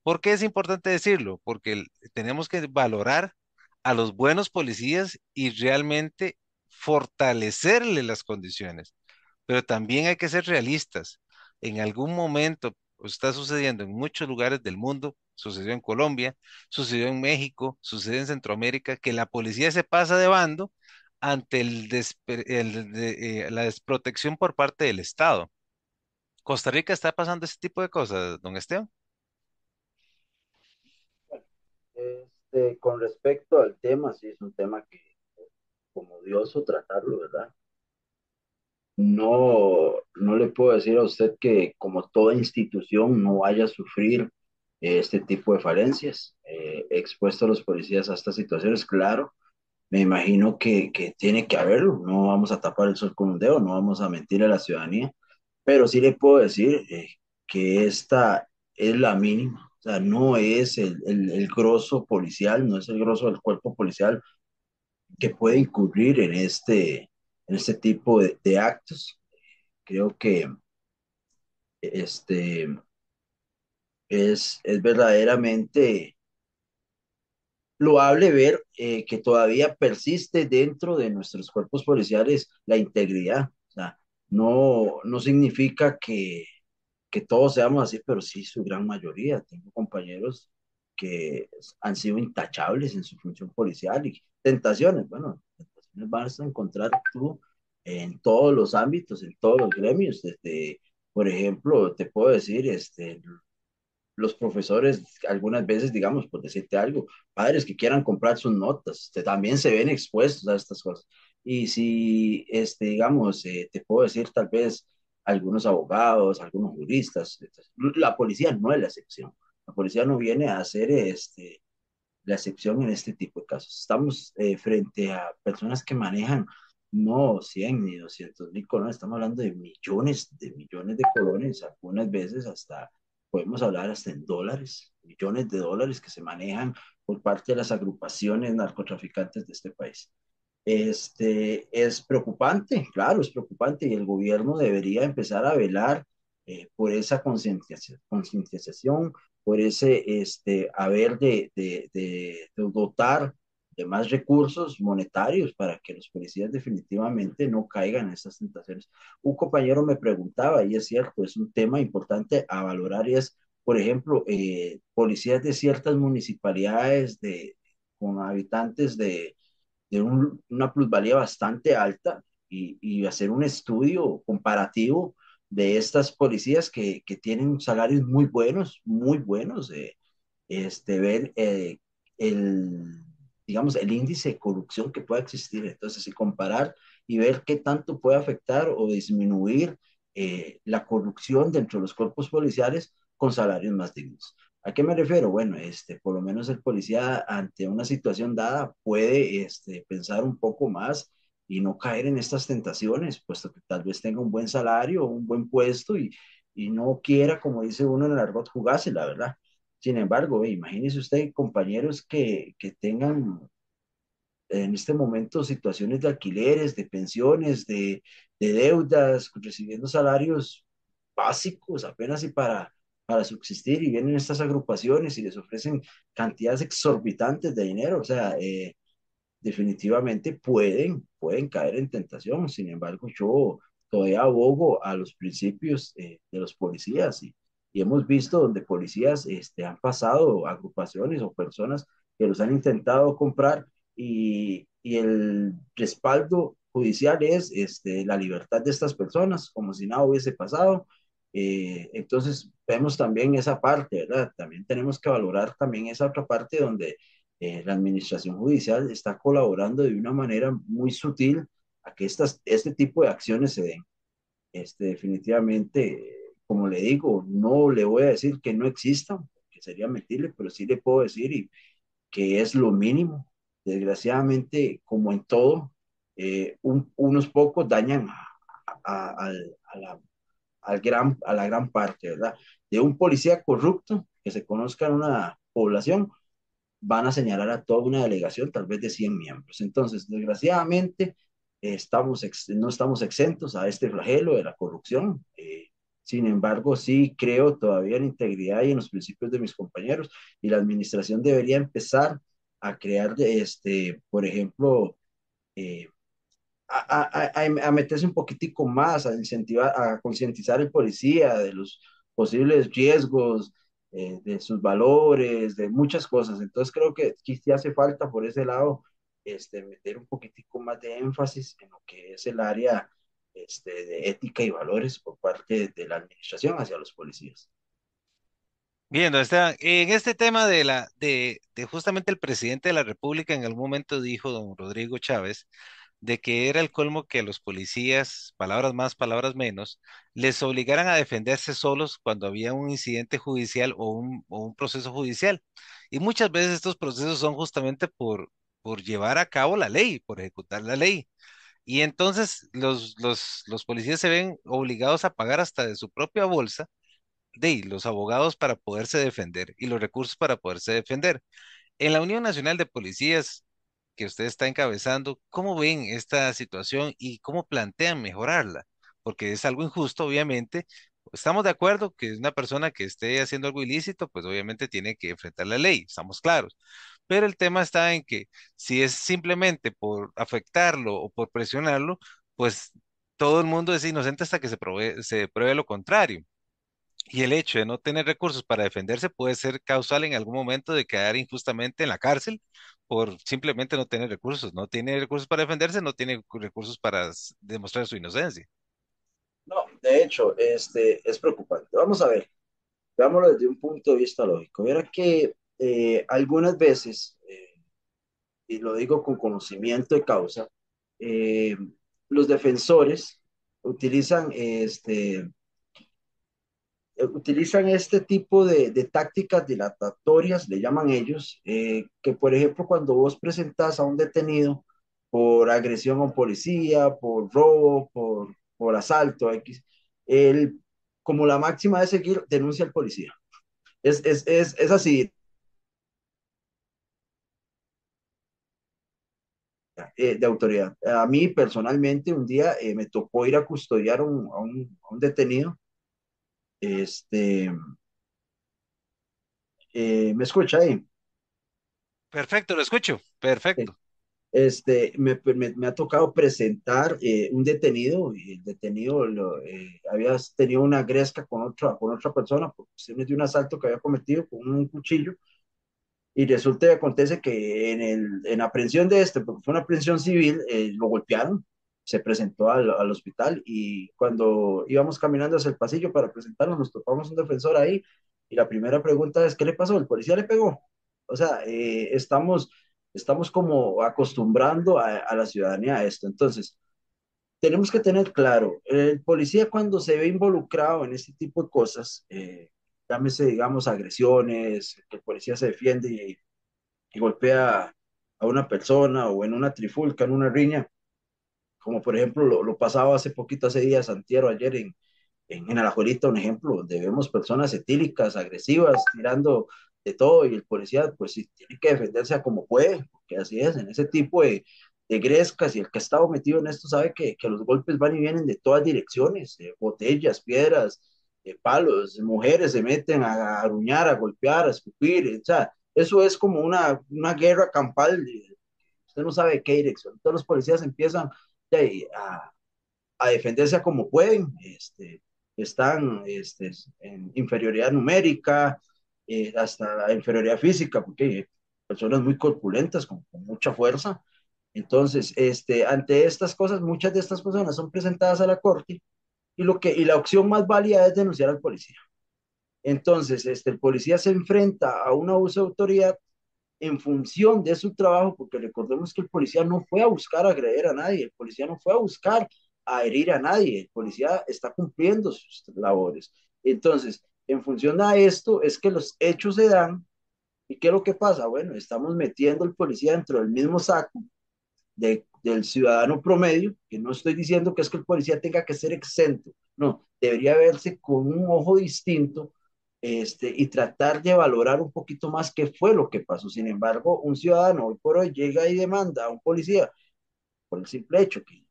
S1: ¿Por qué es importante decirlo? Porque tenemos que valorar a los buenos policías y realmente fortalecerle las condiciones. Pero también hay que ser realistas. En algún momento está sucediendo en muchos lugares del mundo, sucedió en Colombia, sucedió en México, sucedió en Centroamérica, que la policía se pasa de bando ante la desprotección por parte del Estado. ¿Costa Rica está pasando ese tipo de cosas, don Esteban?
S2: Con respecto al tema, sí es un tema que como odioso tratarlo, ¿verdad? No le puedo decir a usted que como toda institución no vaya a sufrir este tipo de falencias. He expuesto a los policías a estas situaciones, claro, me imagino que tiene que haberlo. No vamos a tapar el sol con un dedo, no vamos a mentir a la ciudadanía, pero sí le puedo decir que esta es la mínima. O sea, no es el grosso policial, no es el grosso del cuerpo policial que puede incurrir en este tipo de actos. Creo que este es verdaderamente loable ver que todavía persiste dentro de nuestros cuerpos policiales la integridad. O sea, no significa que todos seamos así, pero sí su gran mayoría. Tengo compañeros que han sido intachables en su función policial y tentaciones, bueno, tentaciones vas a encontrar tú en todos los ámbitos, en todos los gremios, desde, por ejemplo, te puedo decir, los profesores algunas veces, digamos, por decirte algo, padres que quieran comprar sus notas, también se ven expuestos a estas cosas. Y si, digamos, te puedo decir tal vez algunos abogados, algunos juristas, la policía no es la excepción. La policía no viene a hacer la excepción en este tipo de casos. Estamos frente a personas que manejan no 100 ni 200.000 colones, estamos hablando de millones de colones, algunas veces hasta podemos hablar hasta en dólares, millones de dólares que se manejan por parte de las agrupaciones narcotraficantes de este país. Es preocupante, claro, es preocupante y el gobierno debería empezar a velar por esa concientización, por ese haber de dotar de más recursos monetarios para que los policías definitivamente no caigan en estas tentaciones. Un compañero me preguntaba, y es cierto, es un tema importante a valorar, y es, por ejemplo, policías de ciertas municipalidades con habitantes una plusvalía bastante alta y hacer un estudio comparativo de estas policías que tienen salarios muy buenos, ver el, digamos, el índice de corrupción que pueda existir. Entonces, y comparar y ver qué tanto puede afectar o disminuir la corrupción dentro de los cuerpos policiales con salarios más dignos. ¿A qué me refiero? Bueno, por lo menos el policía ante una situación dada puede pensar un poco más y no caer en estas tentaciones, puesto que tal vez tenga un buen salario, un buen puesto y no quiera, como dice uno en el argot, jugarse, la verdad. Sin embargo, imagínese usted compañeros que tengan en este momento situaciones de alquileres, de pensiones, de deudas, recibiendo salarios básicos apenas y para subsistir y vienen estas agrupaciones y les ofrecen cantidades exorbitantes de dinero. O sea, definitivamente pueden caer en tentación. Sin embargo, yo todavía abogo a los principios de los policías y hemos visto donde policías han pasado agrupaciones o personas que los han intentado comprar y el respaldo judicial es la libertad de estas personas, como si nada hubiese pasado. Entonces, vemos también esa parte, ¿verdad? También tenemos que valorar también esa otra parte donde la administración judicial está colaborando de una manera muy sutil a que este tipo de acciones se den. Definitivamente, como le digo, no le voy a decir que no existan, que sería mentirle, pero sí le puedo decir que es lo mínimo. Desgraciadamente, como en todo, unos pocos dañan a la gran parte, ¿verdad? De un policía corrupto que se conozca en una población, van a señalar a toda una delegación, tal vez de 100 miembros. Entonces, desgraciadamente, no estamos exentos a este flagelo de la corrupción. Sin embargo, sí creo todavía en la integridad y en los principios de mis compañeros y la administración debería empezar a crear, por ejemplo, eh, a meterse un poquitico más, a incentivar, a concientizar al policía de los posibles riesgos, de sus valores, de muchas cosas. Entonces creo que sí hace falta por ese lado meter un poquitico más de énfasis en lo que es el área de ética y valores por parte de la administración hacia los policías.
S1: Bien, don Esteban, en este tema de justamente el presidente de la República en algún momento dijo, don Rodrigo Chávez, de que era el colmo que los policías, palabras más, palabras menos, les obligaran a defenderse solos cuando había un incidente judicial o un proceso judicial. Y muchas veces estos procesos son justamente por llevar a cabo la ley, por ejecutar la ley. Y entonces los policías se ven obligados a pagar hasta de su propia bolsa de los abogados para poderse defender y los recursos para poderse defender. En la Unión Nacional de Policías que usted está encabezando, ¿cómo ven esta situación y cómo plantean mejorarla? Porque es algo injusto, obviamente. Estamos de acuerdo que una persona que esté haciendo algo ilícito, pues obviamente tiene que enfrentar la ley, estamos claros. Pero el tema está en que si es simplemente por afectarlo o por presionarlo, pues todo el mundo es inocente hasta que se pruebe lo contrario. Y el hecho de no tener recursos para defenderse puede ser causal en algún momento de quedar injustamente en la cárcel por simplemente no tener recursos. No tiene recursos para defenderse, no tiene recursos para demostrar su inocencia.
S2: No, de hecho, es preocupante. Vamos a ver, veámoslo desde un punto de vista lógico. Verá que algunas veces, y lo digo con conocimiento de causa, eh, los defensores utilizan utilizan este tipo de tácticas dilatatorias, le llaman ellos, que por ejemplo cuando vos presentás a un detenido por agresión a un policía, por robo, por asalto, X, él, como la máxima de seguir, denuncia al policía. Es así, de autoridad. A mí personalmente un día me tocó ir a custodiar a un detenido. Este, ¿Me escucha ahí?
S1: Perfecto, lo escucho. Perfecto.
S2: Me ha tocado presentar un detenido y el detenido había tenido una gresca con otra persona por cuestiones de un asalto que había cometido con un cuchillo y resulta y acontece que en la aprehensión de porque fue una aprehensión civil, lo golpearon, se presentó al hospital y cuando íbamos caminando hacia el pasillo para presentarnos nos topamos un defensor ahí y la primera pregunta es, ¿qué le pasó? ¿El policía le pegó? O sea, estamos como acostumbrando a la ciudadanía a esto. Entonces, tenemos que tener claro, el policía cuando se ve involucrado en este tipo de cosas, llámese, digamos, agresiones, que el policía se defiende y golpea a una persona o en una trifulca, en una riña, como por ejemplo lo pasaba hace poquito, hace días, antier o ayer en Alajuelita, un ejemplo, donde vemos personas etílicas, agresivas, tirando de todo y el policía pues sí tiene que defenderse a como puede, porque así es, en ese tipo de grescas y el que ha estado metido en esto sabe que los golpes van y vienen de todas direcciones, botellas, piedras, palos, mujeres se meten a aruñar, a golpear, a escupir, o sea, eso es como una guerra campal, usted no sabe qué dirección, todos los policías empiezan a defenderse a como pueden, están en inferioridad numérica, hasta inferioridad física, porque hay personas muy corpulentas, con mucha fuerza. Entonces, ante estas cosas, muchas de estas personas son presentadas a la corte y la opción más válida es denunciar al policía. Entonces, el policía se enfrenta a un abuso de autoridad en función de su trabajo, porque recordemos que el policía no fue a buscar agredir a nadie, el policía no fue a buscar a herir a nadie, el policía está cumpliendo sus labores. Entonces, en función a esto es que los hechos se dan, ¿y qué es lo que pasa? Bueno, estamos metiendo al policía dentro del mismo saco del ciudadano promedio, que no estoy diciendo que es que el policía tenga que ser exento, no, debería verse con un ojo distinto, y tratar de valorar un poquito más qué fue lo que pasó. Sin embargo, un ciudadano hoy por hoy llega y demanda a un policía por el simple hecho que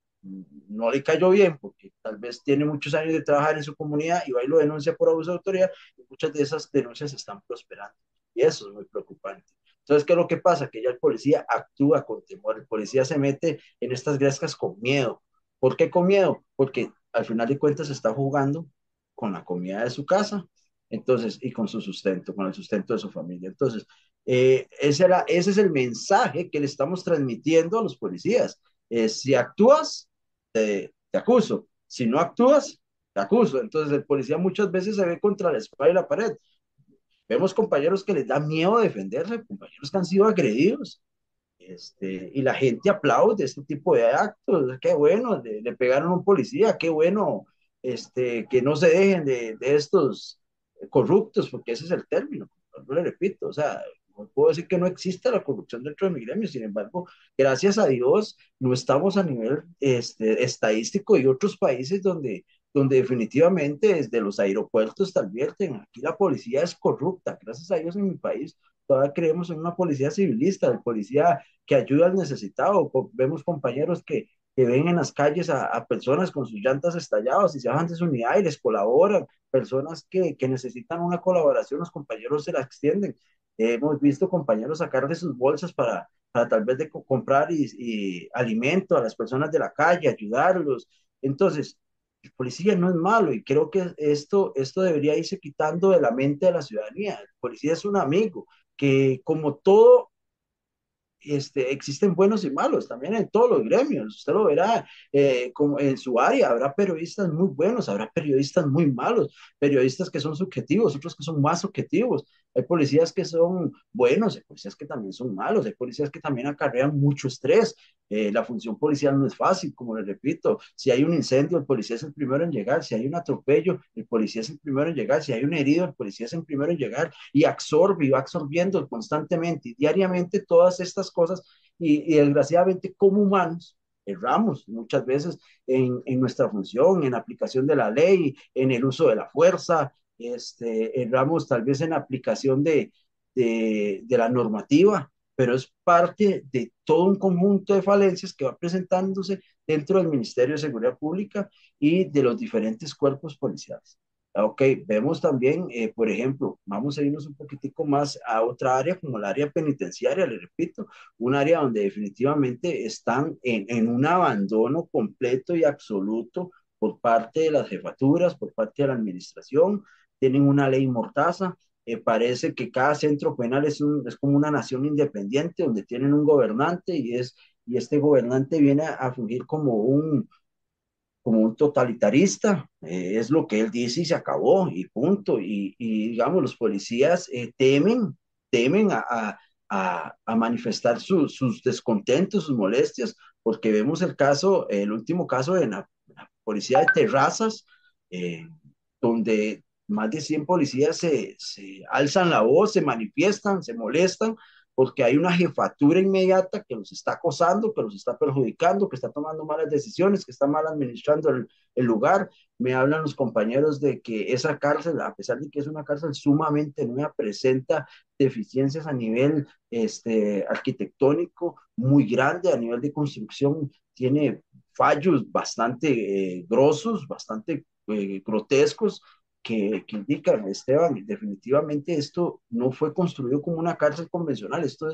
S2: no le cayó bien, porque tal vez tiene muchos años de trabajar en su comunidad y va y lo denuncia por abuso de autoridad, y muchas de esas denuncias están prosperando. Y eso es muy preocupante. Entonces, ¿qué es lo que pasa? Que ya el policía actúa con temor, el policía se mete en estas grescas con miedo. ¿Por qué con miedo? Porque al final de cuentas está jugando con la comida de su casa, entonces, y con su sustento, con el sustento de su familia. Entonces, ese es el mensaje que le estamos transmitiendo a los policías. Si actúas, te acuso. Si no actúas, te acuso. Entonces el policía muchas veces se ve contra la espada y la pared. Vemos compañeros que les da miedo defenderse, compañeros que han sido agredidos, y la gente aplaude este tipo de actos. Qué bueno, le pegaron a un policía, qué bueno, que no se dejen de estos corruptos, porque ese es el término, no le repito, o sea, no puedo decir que no exista la corrupción dentro de mi gremio, sin embargo, gracias a Dios, no estamos a nivel estadístico y otros países donde definitivamente desde los aeropuertos te advierten, aquí la policía es corrupta, gracias a Dios en mi país todavía creemos en una policía civilista, el policía que ayuda al necesitado. Vemos compañeros que ven en las calles a personas con sus llantas estalladas y se bajan de su unidad y les colaboran. Personas que necesitan una colaboración, los compañeros se la extienden. Hemos visto compañeros sacar de sus bolsas para tal vez comprar y alimento a las personas de la calle, ayudarlos. Entonces, el policía no es malo y creo que esto debería irse quitando de la mente de la ciudadanía. El policía es un amigo que como todo existen buenos y malos también en todos los gremios. Usted lo verá, como en su área. Habrá periodistas muy buenos, habrá periodistas muy malos, periodistas que son subjetivos, otros que son más subjetivos. Hay policías que son buenos, hay policías que también son malos, hay policías que también acarrean mucho estrés. La función policial no es fácil, como les repito. Si hay un incendio, el policía es el primero en llegar. Si hay un atropello, el policía es el primero en llegar. Si hay un herido, el policía es el primero en llegar y absorbe y va absorbiendo constantemente y diariamente todas estas cosas y desgraciadamente como humanos erramos muchas veces en nuestra función, en aplicación de la ley, en el uso de la fuerza, erramos tal vez en aplicación de la normativa, pero es parte de todo un conjunto de falencias que va presentándose dentro del Ministerio de Seguridad Pública y de los diferentes cuerpos policiales. Ok, vemos también, por ejemplo, vamos a irnos un poquitico más a otra área como el área penitenciaria, le repito, un área donde definitivamente están en un abandono completo y absoluto por parte de las jefaturas, por parte de la administración, tienen una ley mortaza, parece que cada centro penal es como una nación independiente donde tienen un gobernante y este gobernante viene a fungir como un totalitarista, es lo que él dice y se acabó, y punto. Y digamos, los policías temen a manifestar sus descontentos, sus molestias, porque vemos el último caso de la policía de Terrazas, eh, donde más de 100 policías se alzan la voz, se manifiestan, se molestan, porque hay una jefatura inmediata que los está acosando, que los está perjudicando, que está tomando malas decisiones, que está mal administrando el lugar. Me hablan los compañeros de que esa cárcel, a pesar de que es una cárcel sumamente nueva, presenta deficiencias a nivel arquitectónico muy grande, a nivel de construcción, tiene fallos bastante grosos, bastante grotescos, que indican, Esteban, definitivamente esto no fue construido como una cárcel convencional, esto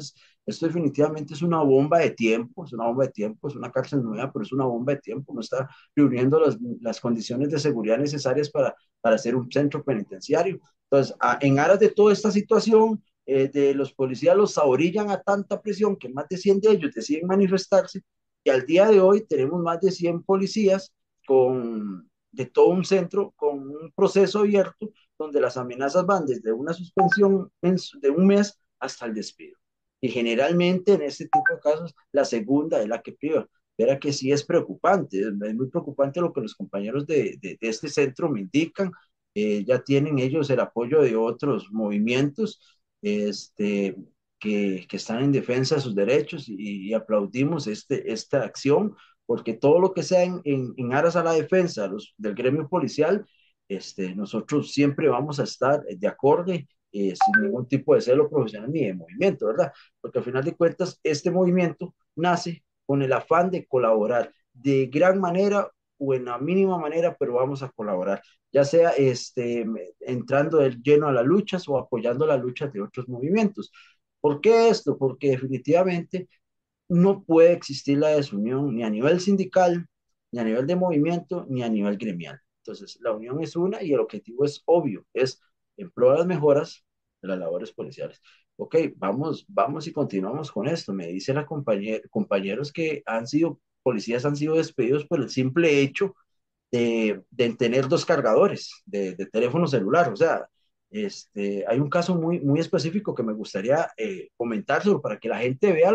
S2: definitivamente es una bomba de tiempo, es una bomba de tiempo, es una cárcel nueva, pero es una bomba de tiempo, no está reuniendo las condiciones de seguridad necesarias para hacer un centro penitenciario. Entonces, en aras de toda esta situación, de los policías los ahorillan a tanta presión que más de 100 de ellos deciden manifestarse, y al día de hoy tenemos más de 100 policías de todo un centro con un proceso abierto donde las amenazas van desde una suspensión de un mes hasta el despido. Y generalmente en este tipo de casos, la segunda es la que priva. Verá que sí es preocupante, es muy preocupante lo que los compañeros de este centro me indican. Ya tienen ellos el apoyo de otros movimientos que están en defensa de sus derechos y aplaudimos esta acción porque todo lo que sea en aras a la defensa del gremio policial, nosotros siempre vamos a estar de acorde, sin ningún tipo de celo profesional ni de movimiento, ¿verdad? Porque al final de cuentas, este movimiento nace con el afán de colaborar de gran manera o en la mínima manera, pero vamos a colaborar, ya sea entrando de lleno a las luchas o apoyando las luchas de otros movimientos. ¿Por qué esto? Porque definitivamente no puede existir la desunión ni a nivel sindical, ni a nivel de movimiento, ni a nivel gremial. Entonces, la unión es una y el objetivo es obvio, es en pro de las mejoras de las labores policiales. Ok, vamos y continuamos con esto. Me dice la compañeros que policías han sido despedidos por el simple hecho de tener dos cargadores de teléfono celular. O sea, hay un caso muy específico que me gustaría comentárselo para que la gente vea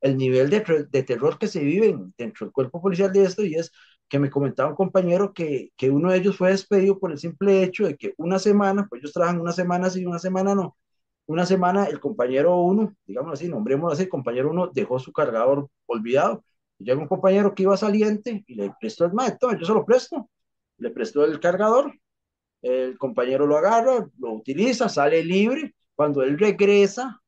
S2: el nivel de terror que se vive dentro del cuerpo policial de esto, y es que me comentaba un compañero que uno de ellos fue despedido por el simple hecho de que una semana, pues ellos trabajan una semana sí, una semana no, una semana el compañero uno, digamos así, nombrémoslo así, el compañero uno dejó su cargador olvidado. Llega un compañero que iba saliente y le prestó el maestro, yo se lo presto, le prestó el cargador, el compañero lo agarra, lo utiliza, sale libre. Cuando él regresa,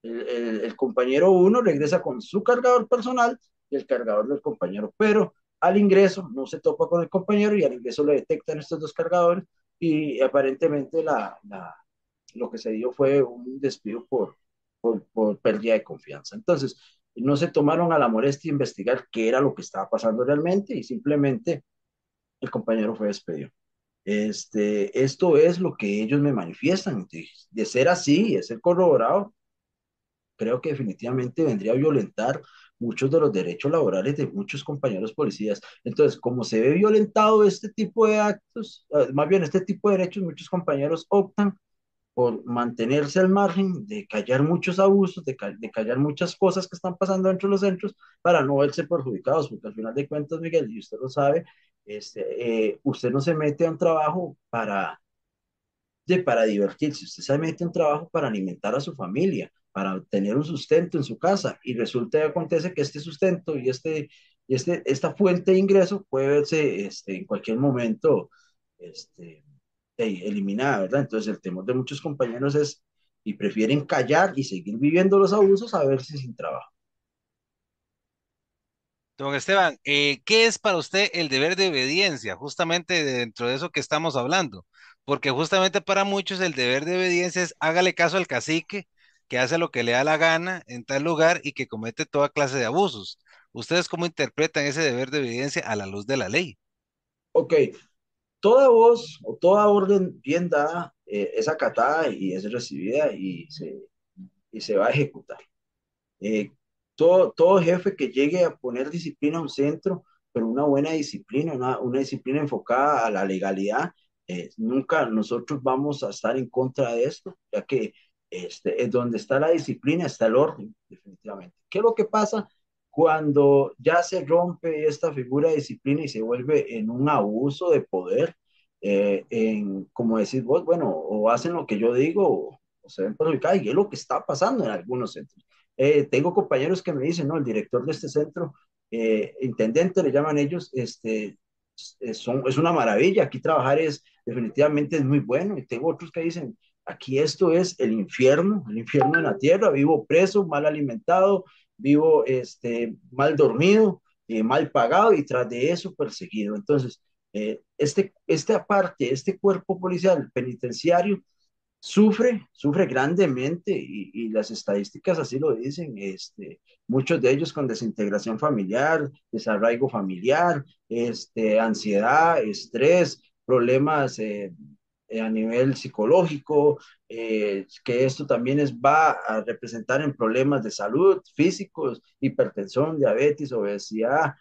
S2: el compañero uno regresa con su cargador personal y el cargador del compañero, pero al ingreso no se topa con el compañero y al ingreso le detectan estos dos cargadores y aparentemente lo que se dio fue un despido por pérdida de confianza. Entonces, no se tomaron a la molestia de investigar qué era lo que estaba pasando realmente y simplemente el compañero fue despedido. Esto es lo que ellos me manifiestan. De ser así, de ser corroborado, creo que definitivamente vendría a violentar muchos de los derechos laborales de muchos compañeros policías. Entonces, como se ve violentado este tipo de actos, más bien este tipo de derechos, muchos compañeros optan por mantenerse al margen, de callar muchos abusos, de callar muchas cosas que están pasando dentro de los centros para no verse perjudicados, porque al final de cuentas, Miguel, y usted lo sabe, usted no se mete a un trabajo para divertirse, usted se mete a un trabajo para alimentar a su familia, para tener un sustento en su casa, y resulta y acontece que este sustento esta fuente de ingreso puede verse en cualquier momento este, eliminada, ¿verdad? Entonces el temor de muchos compañeros y prefieren callar y seguir viviendo los abusos a verse sin trabajo.
S1: Don Esteban, ¿qué es para usted el deber de obediencia? Justamente dentro de eso que estamos hablando, porque justamente para muchos el deber de obediencia es hágale caso al cacique que hace lo que le da la gana en tal lugar y que comete toda clase de abusos. ¿Ustedes cómo interpretan ese deber de obediencia a la luz de la ley?
S2: Ok, toda voz o toda orden bien dada es acatada y es recibida y se va a ejecutar. Eh, todo jefe que llegue a poner disciplina a un centro, pero una buena disciplina, una disciplina enfocada a la legalidad, nunca nosotros vamos a estar en contra de esto, ya que es donde está la disciplina, está el orden, definitivamente. ¿Qué es lo que pasa cuando ya se rompe esta figura de disciplina y se vuelve en un abuso de poder? Como decís vos, bueno, o hacen lo que yo digo o se ven perjudicados, y es lo que está pasando en algunos centros. Tengo compañeros que me dicen, no, el director de este centro, intendente le llaman ellos, es una maravilla, aquí trabajar definitivamente es muy bueno, y tengo otros que dicen, aquí esto es el infierno en la tierra, vivo preso, mal alimentado, vivo mal dormido, mal pagado y tras de eso perseguido. Entonces, Esta parte, este cuerpo policial penitenciario sufre grandemente y las estadísticas así lo dicen, muchos de ellos con desintegración familiar, desarraigo familiar, ansiedad, estrés, problemas a nivel psicológico, que esto también va a representar en problemas de salud físicos, hipertensión, diabetes, obesidad,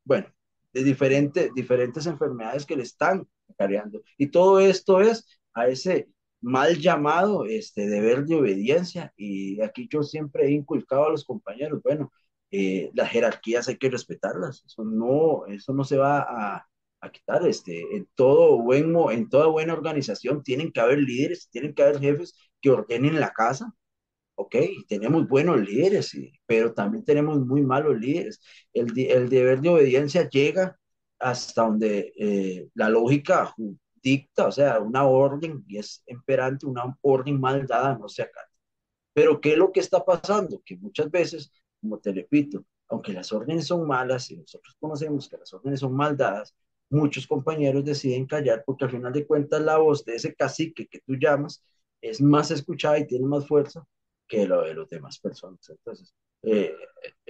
S2: bueno, de diferentes enfermedades que le están acarreando. Y todo esto es a ese mal llamado deber de obediencia. Y aquí yo siempre he inculcado a los compañeros, bueno, las jerarquías hay que respetarlas, eso no se va a quitar. En toda buena organización tienen que haber líderes, tienen que haber jefes que ordenen la casa. Ok, tenemos buenos líderes, sí, pero también tenemos muy malos líderes. El deber de obediencia llega hasta donde la lógica dicta, o sea, una orden, y es imperante, una orden mal dada no se acata. Pero ¿qué es lo que está pasando? Que muchas veces, como te repito, aunque las órdenes son malas y nosotros conocemos que las órdenes son mal dadas, muchos compañeros deciden callar porque al final de cuentas la voz de ese cacique que tú llamas es más escuchada y tiene más fuerza que lo de los demás personas. Entonces, eh,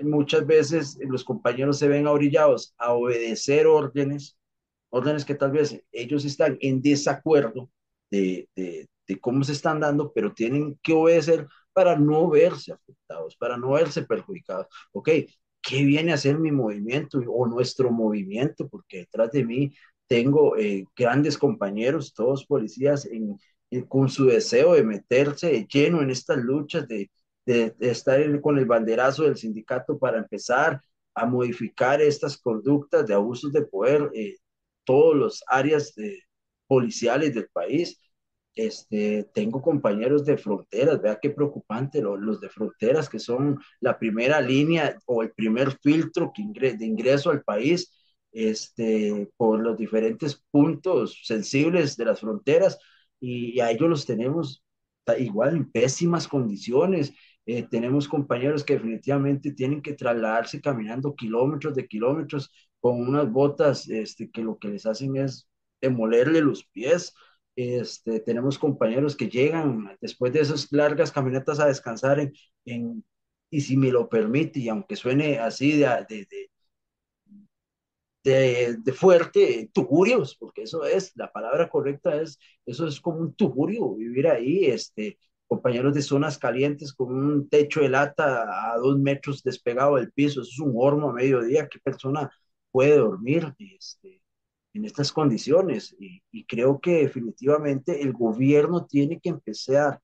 S2: muchas veces los compañeros se ven orillados a obedecer órdenes que tal vez ellos están en desacuerdo de cómo se están dando, pero tienen que obedecer para no verse afectados, para no verse perjudicados. Ok, ¿qué viene a ser mi movimiento o nuestro movimiento? Porque detrás de mí tengo grandes compañeros, todos policías, con su deseo de meterse lleno en estas luchas, de estar con el banderazo del sindicato para empezar a modificar estas conductas de abusos de poder, todas las áreas policiales del país. Tengo compañeros de fronteras, vea qué preocupante, los de fronteras que son la primera línea o el primer filtro de ingreso al país, por los diferentes puntos sensibles de las fronteras, y a ellos los tenemos igual en pésimas condiciones. Tenemos compañeros que definitivamente tienen que trasladarse caminando kilómetros de kilómetros con unas botas, que lo que les hacen es demolerle los pies. Tenemos compañeros que llegan después de esas largas caminatas a descansar y si me lo permite, y aunque suene así de fuerte, tugurios, porque eso es, la palabra correcta eso es como un tugurio, vivir ahí, compañeros de zonas calientes con un techo de lata a 2 metros despegado del piso, eso es un horno a mediodía, ¿qué persona puede dormir en estas condiciones? Y creo que definitivamente el gobierno tiene que empezar,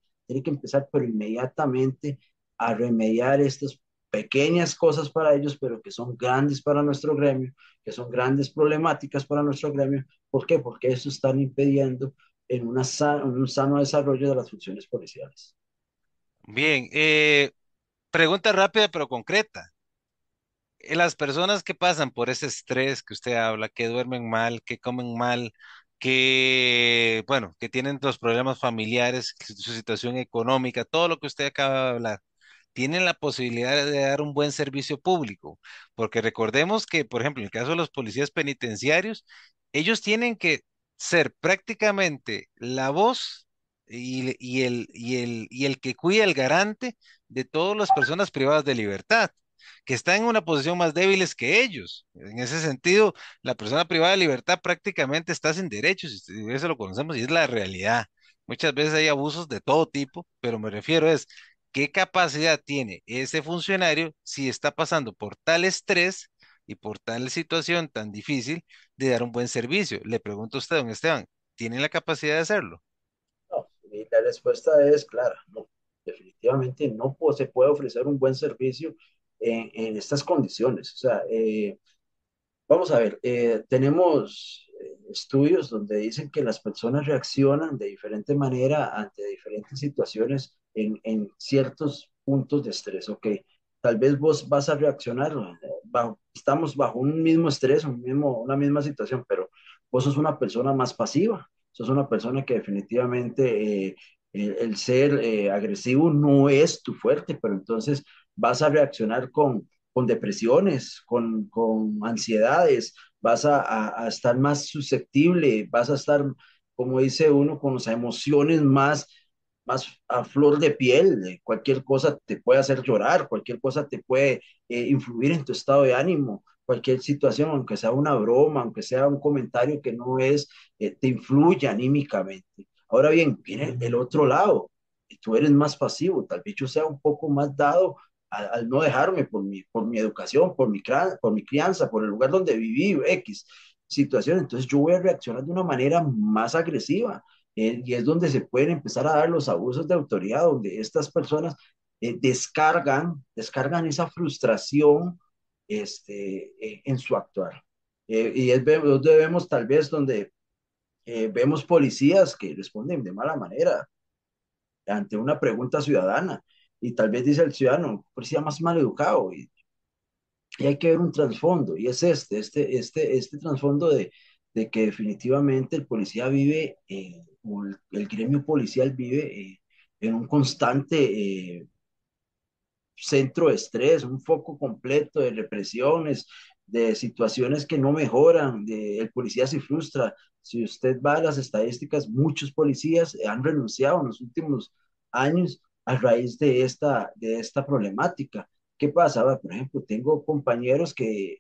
S2: pero inmediatamente a remediar estas pequeñas cosas para ellos, pero que son grandes para nuestro gremio, que son grandes problemáticas para nuestro gremio. ¿Por qué? Porque eso están impidiendo un sano desarrollo de las funciones policiales.
S1: Bien, pregunta rápida pero concreta. Las personas que pasan por ese estrés que usted habla, que duermen mal, que comen mal, que, bueno, que tienen los problemas familiares, su situación económica, todo lo que usted acaba de hablar, tienen la posibilidad de dar un buen servicio público, porque recordemos que, por ejemplo, en el caso de los policías penitenciarios, ellos tienen que ser prácticamente la voz y el que cuida el garante de todas las personas privadas de libertad, que están en una posición más débiles que ellos. En ese sentido, la persona privada de libertad prácticamente está sin derechos, y eso lo conocemos y es la realidad. Muchas veces hay abusos de todo tipo, pero me refiero es qué capacidad tiene ese funcionario si está pasando por tal estrés y por tal situación tan difícil de dar un buen servicio. Le pregunto a usted, don Esteban, ¿tiene la capacidad de hacerlo?
S2: No, y la respuesta es clara, no, definitivamente no se puede ofrecer un buen servicio en estas condiciones. O sea, vamos a ver, tenemos estudios donde dicen que las personas reaccionan de diferente manera ante diferentes situaciones en ciertos puntos de estrés. Ok, tal vez vos vas a reaccionar, estamos bajo un mismo estrés, una misma situación, pero vos sos una persona más pasiva, sos una persona que definitivamente el ser agresivo no es tu fuerte, pero entonces vas a reaccionar con depresiones, con ansiedades, vas a estar más susceptible, vas a estar, como dice uno, con las emociones más a flor de piel. Cualquier cosa te puede hacer llorar, cualquier cosa te puede influir en tu estado de ánimo, cualquier situación, aunque sea una broma, aunque sea un comentario que no es, te influye anímicamente. Ahora bien, viene el otro lado, y tú eres más pasivo, tal vez yo sea un poco más dado al no dejarme por mi educación, por mi crianza, por el lugar donde viví, X situación. Entonces yo voy a reaccionar de una manera más agresiva, y es donde se pueden empezar a dar los abusos de autoridad, donde estas personas descargan esa frustración en su actuar. Y es donde vemos tal vez donde vemos policías que responden de mala manera ante una pregunta ciudadana, y tal vez dice el ciudadano, policía más mal educado, y hay que ver un trasfondo, y es este trasfondo de que definitivamente el policía vive, o el gremio policial vive en un constante centro de estrés, un foco completo de represiones, de situaciones que no mejoran, el policía se frustra. Si usted va a las estadísticas, muchos policías han renunciado en los últimos años a raíz de esta problemática. ¿Qué pasa? Por ejemplo, tengo compañeros que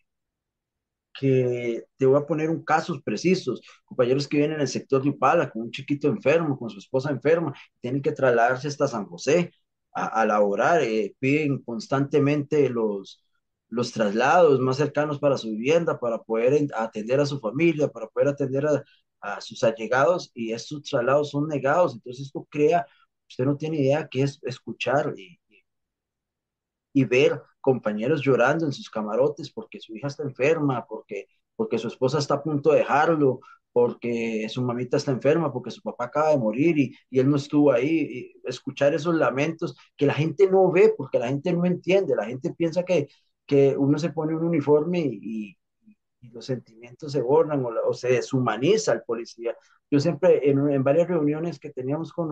S2: te voy a poner un casos precisos, compañeros que vienen en el sector de Upala con un chiquito enfermo, con su esposa enferma, tienen que trasladarse hasta San José a laborar, piden constantemente los traslados más cercanos para su vivienda, para poder atender a su familia, para poder atender a sus allegados, y estos traslados son negados. Entonces esto crea, usted no tiene idea qué es escuchar y ver compañeros llorando en sus camarotes porque su hija está enferma, porque su esposa está a punto de dejarlo, porque su mamita está enferma, porque su papá acaba de morir y él no estuvo ahí. Y escuchar esos lamentos que la gente no ve, porque la gente no entiende, la gente piensa que uno se pone un uniforme y los sentimientos se borran, o se deshumaniza al policía. Yo siempre en varias reuniones que teníamos con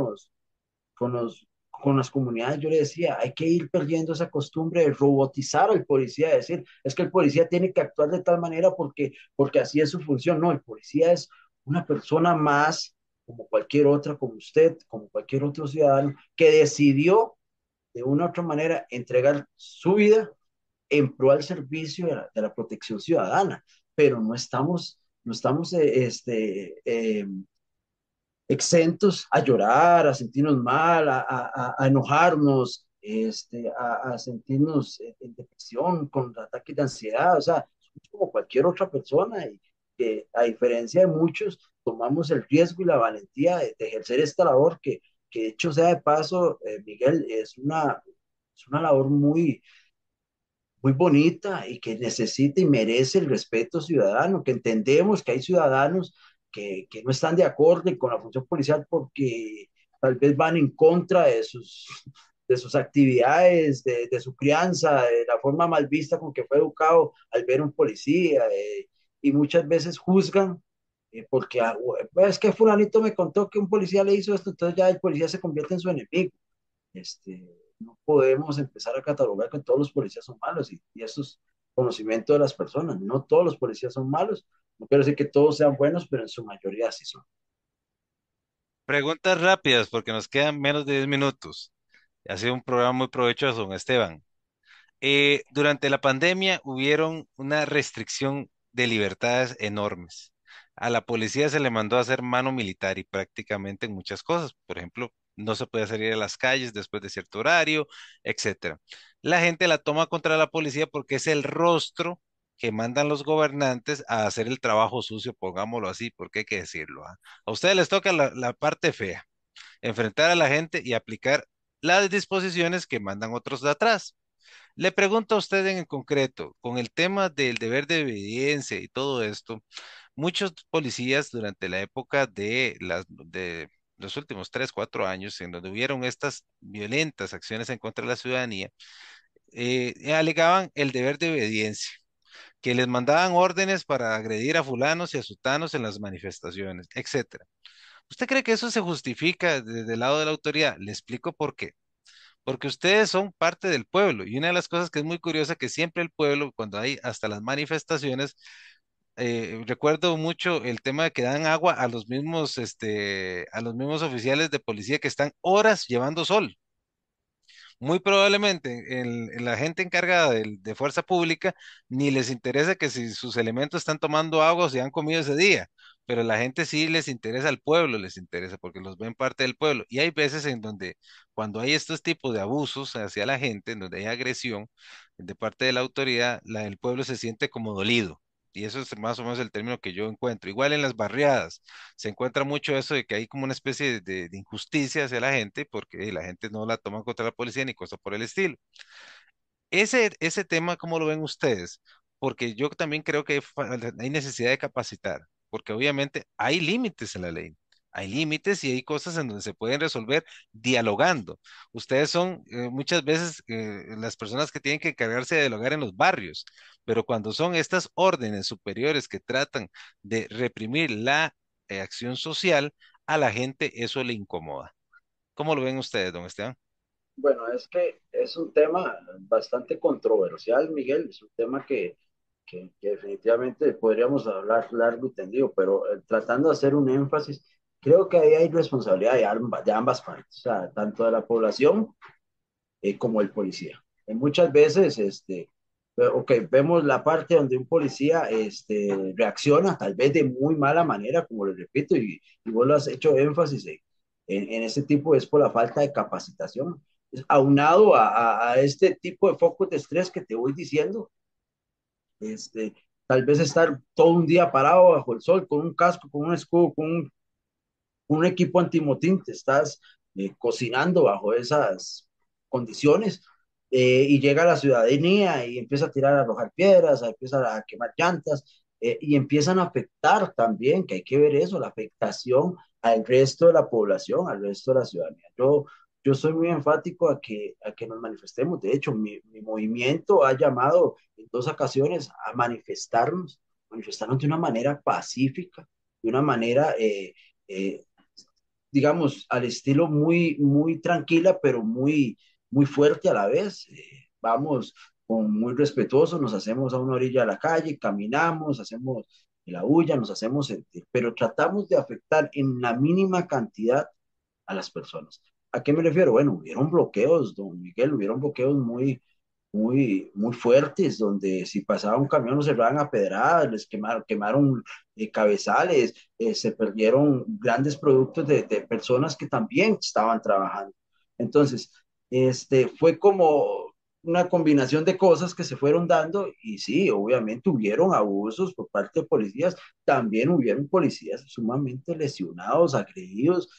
S2: las comunidades, yo le decía, hay que ir perdiendo esa costumbre de robotizar al policía, de decir, es que el policía tiene que actuar de tal manera porque así es su función. No, el policía es una persona más, como cualquier otra, como usted, como cualquier otro ciudadano, que decidió de una u otra manera entregar su vida en pro al servicio de la protección ciudadana, pero no estamos exentos a llorar, a sentirnos mal, a enojarnos, a sentirnos en depresión, con ataques de ansiedad. O sea, somos como cualquier otra persona, y que a diferencia de muchos, tomamos el riesgo y la valentía de ejercer esta labor que hecho sea de paso, Miguel, es una labor muy bonita y que necesita y merece el respeto ciudadano, que entendemos que hay ciudadanos que no están de acuerdo con la función policial porque tal vez van en contra de sus actividades, de su crianza, de la forma mal vista con que fue educado al ver un policía, y muchas veces juzgan porque es que fulanito me contó que un policía le hizo esto, entonces ya el policía se convierte en su enemigo. No podemos empezar a catalogar que todos los policías son malos, y eso es conocimiento de las personas. No todos los policías son malos, no quiero decir que todos sean buenos, pero en su mayoría sí son.
S1: Preguntas rápidas porque nos quedan menos de 10 minutos. Ha sido un programa muy provechoso, don Esteban. Durante la pandemia hubieron una restricción de libertades enormes. A la policía se le mandó a hacer mano militar y prácticamente en muchas cosas. Por ejemplo, no se puede salir a las calles después de cierto horario, etcétera. La gente la toma contra la policía porque es el rostro que mandan los gobernantes a hacer el trabajo sucio, pongámoslo así, porque hay que decirlo, ¿ah? A ustedes les toca la parte fea, enfrentar a la gente y aplicar las disposiciones que mandan otros de atrás. Le pregunto a usted en concreto, con el tema del deber de obediencia y todo esto, muchos policías durante la época de los últimos 3, 4 años, en donde hubieron estas violentas acciones en contra de la ciudadanía, alegaban el deber de obediencia, que les mandaban órdenes para agredir a fulanos y a sutanos en las manifestaciones, etcétera. ¿Usted cree que eso se justifica desde el lado de la autoridad? Le explico por qué. Porque ustedes son parte del pueblo y una de las cosas que es muy curiosa que siempre el pueblo, cuando hay hasta las manifestaciones, recuerdo mucho el tema de que dan agua a los mismos oficiales de policía que están horas llevando sol. Muy probablemente la gente encargada de fuerza pública ni les interesa que si sus elementos están tomando agua o si han comido ese día, pero la gente sí les interesa, al pueblo les interesa porque los ven parte del pueblo. Y hay veces en donde cuando hay estos tipos de abusos hacia la gente, en donde hay agresión de parte de la autoridad, el pueblo se siente como dolido. Y eso es más o menos el término que yo encuentro. Igual en las barriadas se encuentra mucho eso de que hay como una especie de injusticia hacia la gente porque la gente no la toma contra la policía ni cosas por el estilo. Ese tema, ¿cómo lo ven ustedes? Porque yo también creo que hay necesidad de capacitar, porque obviamente hay límites en la ley. Hay límites y hay cosas en donde se pueden resolver dialogando. Ustedes son muchas veces las personas que tienen que encargarse de dialogar en los barrios, pero cuando son estas órdenes superiores que tratan de reprimir la acción social, a la gente eso le incomoda. ¿Cómo lo ven ustedes, don Esteban?
S2: Bueno, es que es un tema bastante controversial, Miguel, es un tema que definitivamente podríamos hablar largo y tendido, pero tratando de hacer un énfasis, creo que ahí hay responsabilidad de ambas partes, o sea, tanto de la población como el policía. Muchas veces, ok, vemos la parte donde un policía reacciona, tal vez de muy mala manera, como les repito, y vos lo has hecho énfasis en ese tipo, es por la falta de capacitación. Aunado a este tipo de focos de estrés que te voy diciendo, este, tal vez estar todo un día parado bajo el sol, con un casco, con un escudo, con un equipo antimotín, te estás cocinando bajo esas condiciones y llega la ciudadanía y empieza a tirar, a arrojar piedras, empieza a quemar llantas y empiezan a afectar también, que hay que ver eso, la afectación al resto de la población, al resto de la ciudadanía. Yo soy muy enfático a que nos manifestemos. De hecho, mi movimiento ha llamado en dos ocasiones a manifestarnos de una manera pacífica, de una manera digamos, al estilo muy tranquila, pero muy fuerte a la vez. Vamos con muy respetuosos, nos hacemos a una orilla de la calle, caminamos, hacemos la bulla, nos hacemos sentir, pero tratamos de afectar en la mínima cantidad a las personas. ¿A qué me refiero? Bueno, hubieron bloqueos, don Miguel, hubieron bloqueos muy fuertes, donde si pasaba un camión los cerraban a pedradas, les quemaron cabezales, se perdieron grandes productos de personas que también estaban trabajando. Entonces, fue como una combinación de cosas que se fueron dando y sí, obviamente hubieron abusos por parte de policías, también hubieron policías sumamente lesionados, agredidos,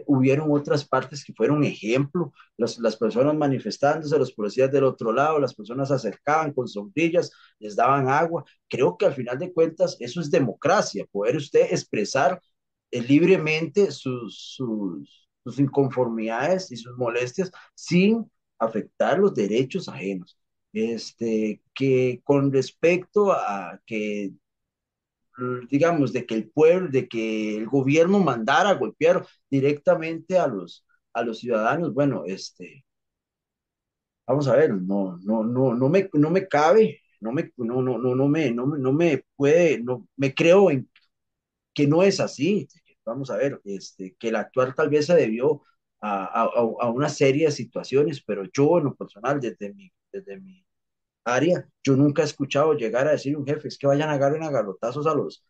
S2: hubieron otras partes que fueron ejemplo, las personas manifestándose, los policías del otro lado, las personas se acercaban con sombrillas, les daban agua. Creo que al final de cuentas eso es democracia, poder usted expresar libremente sus inconformidades y sus molestias sin afectar los derechos ajenos. Que con respecto a que digamos, de que el pueblo, de que el gobierno mandara a golpear directamente a los ciudadanos, bueno, vamos a ver, no me cabe, no me puede, no me creo en que no es así. Vamos a ver, que el actuar tal vez se debió a una serie de situaciones, pero yo en lo personal, desde mi área, yo nunca he escuchado llegar a decir un jefe, es que vayan a agarrar a garrotazos a los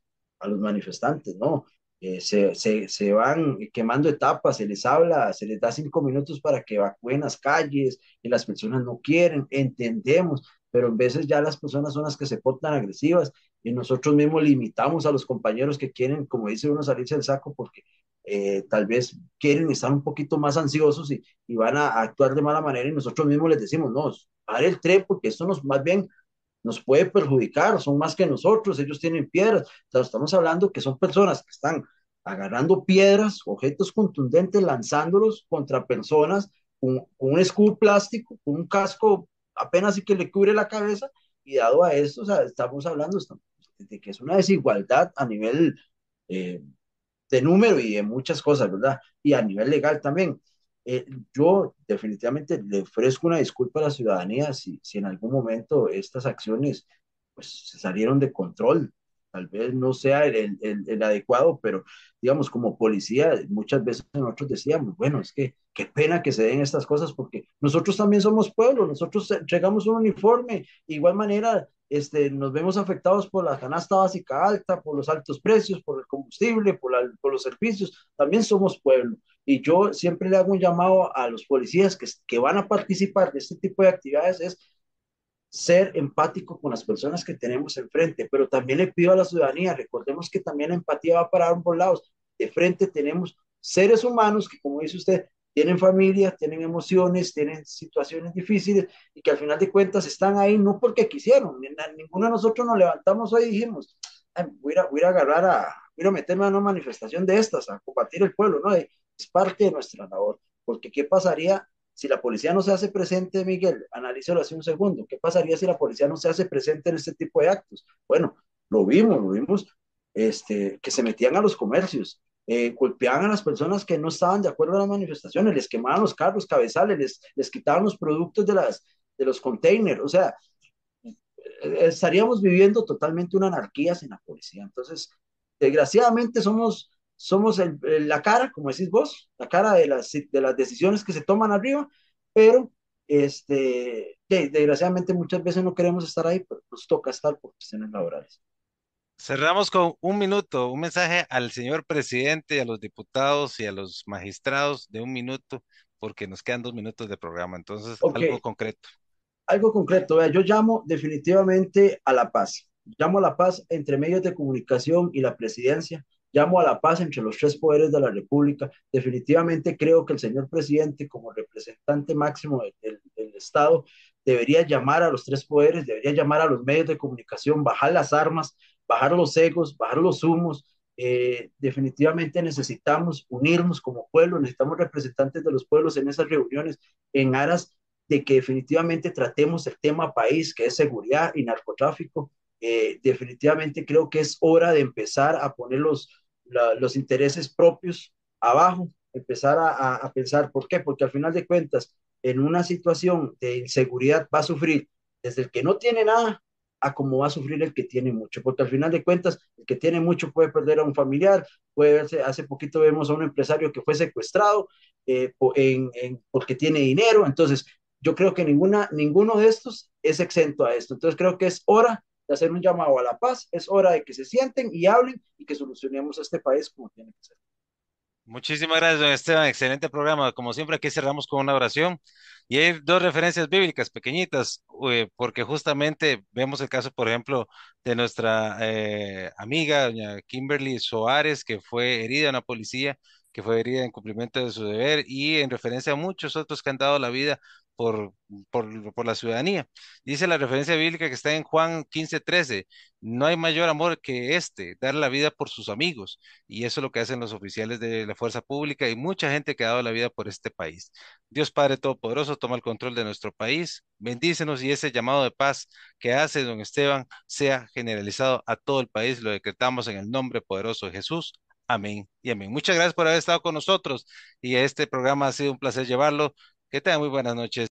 S2: manifestantes, ¿no? Se van quemando etapas, se les habla, se les da 5 minutos para que evacúen las calles y las personas no quieren, entendemos, pero en veces ya las personas son las que se portan agresivas y nosotros mismos limitamos a los compañeros que quieren, como dice uno, salirse del saco porque tal vez quieren estar un poquito más ansiosos y van a actuar de mala manera y nosotros mismos les decimos, no, pare el tren porque esto más bien nos puede perjudicar, son más que nosotros, ellos tienen piedras, o sea, estamos hablando que son personas que están agarrando piedras, objetos contundentes, lanzándolos contra personas con un escudo plástico, con un casco apenas y que le cubre la cabeza, y dado a esto, o sea, estamos hablando de que es una desigualdad a nivel eh, de número y de muchas cosas, ¿verdad? Y a nivel legal también. Yo definitivamente le ofrezco una disculpa a la ciudadanía si en algún momento estas acciones pues se salieron de control. Tal vez no sea el adecuado, pero digamos, como policía, muchas veces nosotros decíamos, bueno, es que qué pena que se den estas cosas porque nosotros también somos pueblo, nosotros entregamos un uniforme, de igual manera, nos vemos afectados por la canasta básica alta, por los altos precios, por el combustible, por los servicios, también somos pueblo. Y yo siempre le hago un llamado a los policías que van a participar de este tipo de actividades, es ser empático con las personas que tenemos enfrente, pero también le pido a la ciudadanía, recordemos que también la empatía va para ambos lados. De frente tenemos seres humanos que, como dice usted, tienen familia, tienen emociones, tienen situaciones difíciles y que al final de cuentas están ahí no porque quisieron. Ninguno de nosotros nos levantamos hoy y dijimos, voy a agarrar voy a meterme a una manifestación de estas, a combatir el pueblo, ¿no? Es parte de nuestra labor, porque ¿qué pasaría si la policía no se hace presente, Miguel? Analízalo hace un segundo. ¿Qué pasaría si la policía no se hace presente en este tipo de actos? Bueno, lo vimos, que se metían a los comercios, golpeaban a las personas que no estaban de acuerdo a las manifestaciones, les quemaban los carros, cabezales, les quitaban los productos de los containers. O sea, estaríamos viviendo totalmente una anarquía sin la policía. Entonces, desgraciadamente somos la cara, como decís vos, la cara de las decisiones que se toman arriba, pero desgraciadamente muchas veces no queremos estar ahí, pero nos toca estar por cuestiones laborales.
S1: Cerramos con un minuto, un mensaje al señor presidente, a los diputados y a los magistrados de un minuto, porque nos quedan 2 minutos de programa. Entonces,
S2: Ok,
S1: algo concreto.
S2: algo concreto, vea, yo llamo definitivamente a la paz. Llamo a la paz entre medios de comunicación y la presidencia. Llamo a la paz entre los tres poderes de la República. Definitivamente creo que el señor presidente, como representante máximo del Estado, debería llamar a los tres poderes, debería llamar a los medios de comunicación, bajar las armas, bajar los egos, bajar los humos. Definitivamente necesitamos unirnos como pueblo, necesitamos representantes de los pueblos en esas reuniones en aras de que definitivamente tratemos el tema país, que es seguridad y narcotráfico. Definitivamente creo que es hora de empezar a poner los intereses propios abajo, empezar a pensar, ¿por qué? Porque al final de cuentas, en una situación de inseguridad va a sufrir desde el que no tiene nada a cómo va a sufrir el que tiene mucho, porque al final de cuentas, el que tiene mucho puede perder a un familiar, puede verse, hace poquito vemos a un empresario que fue secuestrado porque tiene dinero. Entonces yo creo que ninguno de estos es exento a esto. Entonces creo que es hora de hacer un llamado a la paz, es hora de que se sienten y hablen y que solucionemos este país como tiene que ser.
S1: Muchísimas gracias, don Esteban. Excelente programa. Como siempre, aquí cerramos con una oración. Y hay dos referencias bíblicas pequeñitas, porque justamente vemos el caso, por ejemplo, de nuestra amiga, doña Kimberly Soares, que fue herida en la policía, que fue herida en cumplimiento de su deber, y en referencia a muchos otros que han dado la vida por, por la ciudadanía. Dice la referencia bíblica que está en Juan 15:13: no hay mayor amor que este, dar la vida por sus amigos. Y eso es lo que hacen los oficiales de la fuerza pública y mucha gente que ha dado la vida por este país. Dios Padre Todopoderoso, toma el control de nuestro país, bendícenos, y ese llamado de paz que hace don Esteban sea generalizado a todo el país. Lo decretamos en el nombre poderoso de Jesús. Amén y amén. Muchas gracias por haber estado con nosotros, y este programa ha sido un placer llevarlo. Que tengan muy buenas noches.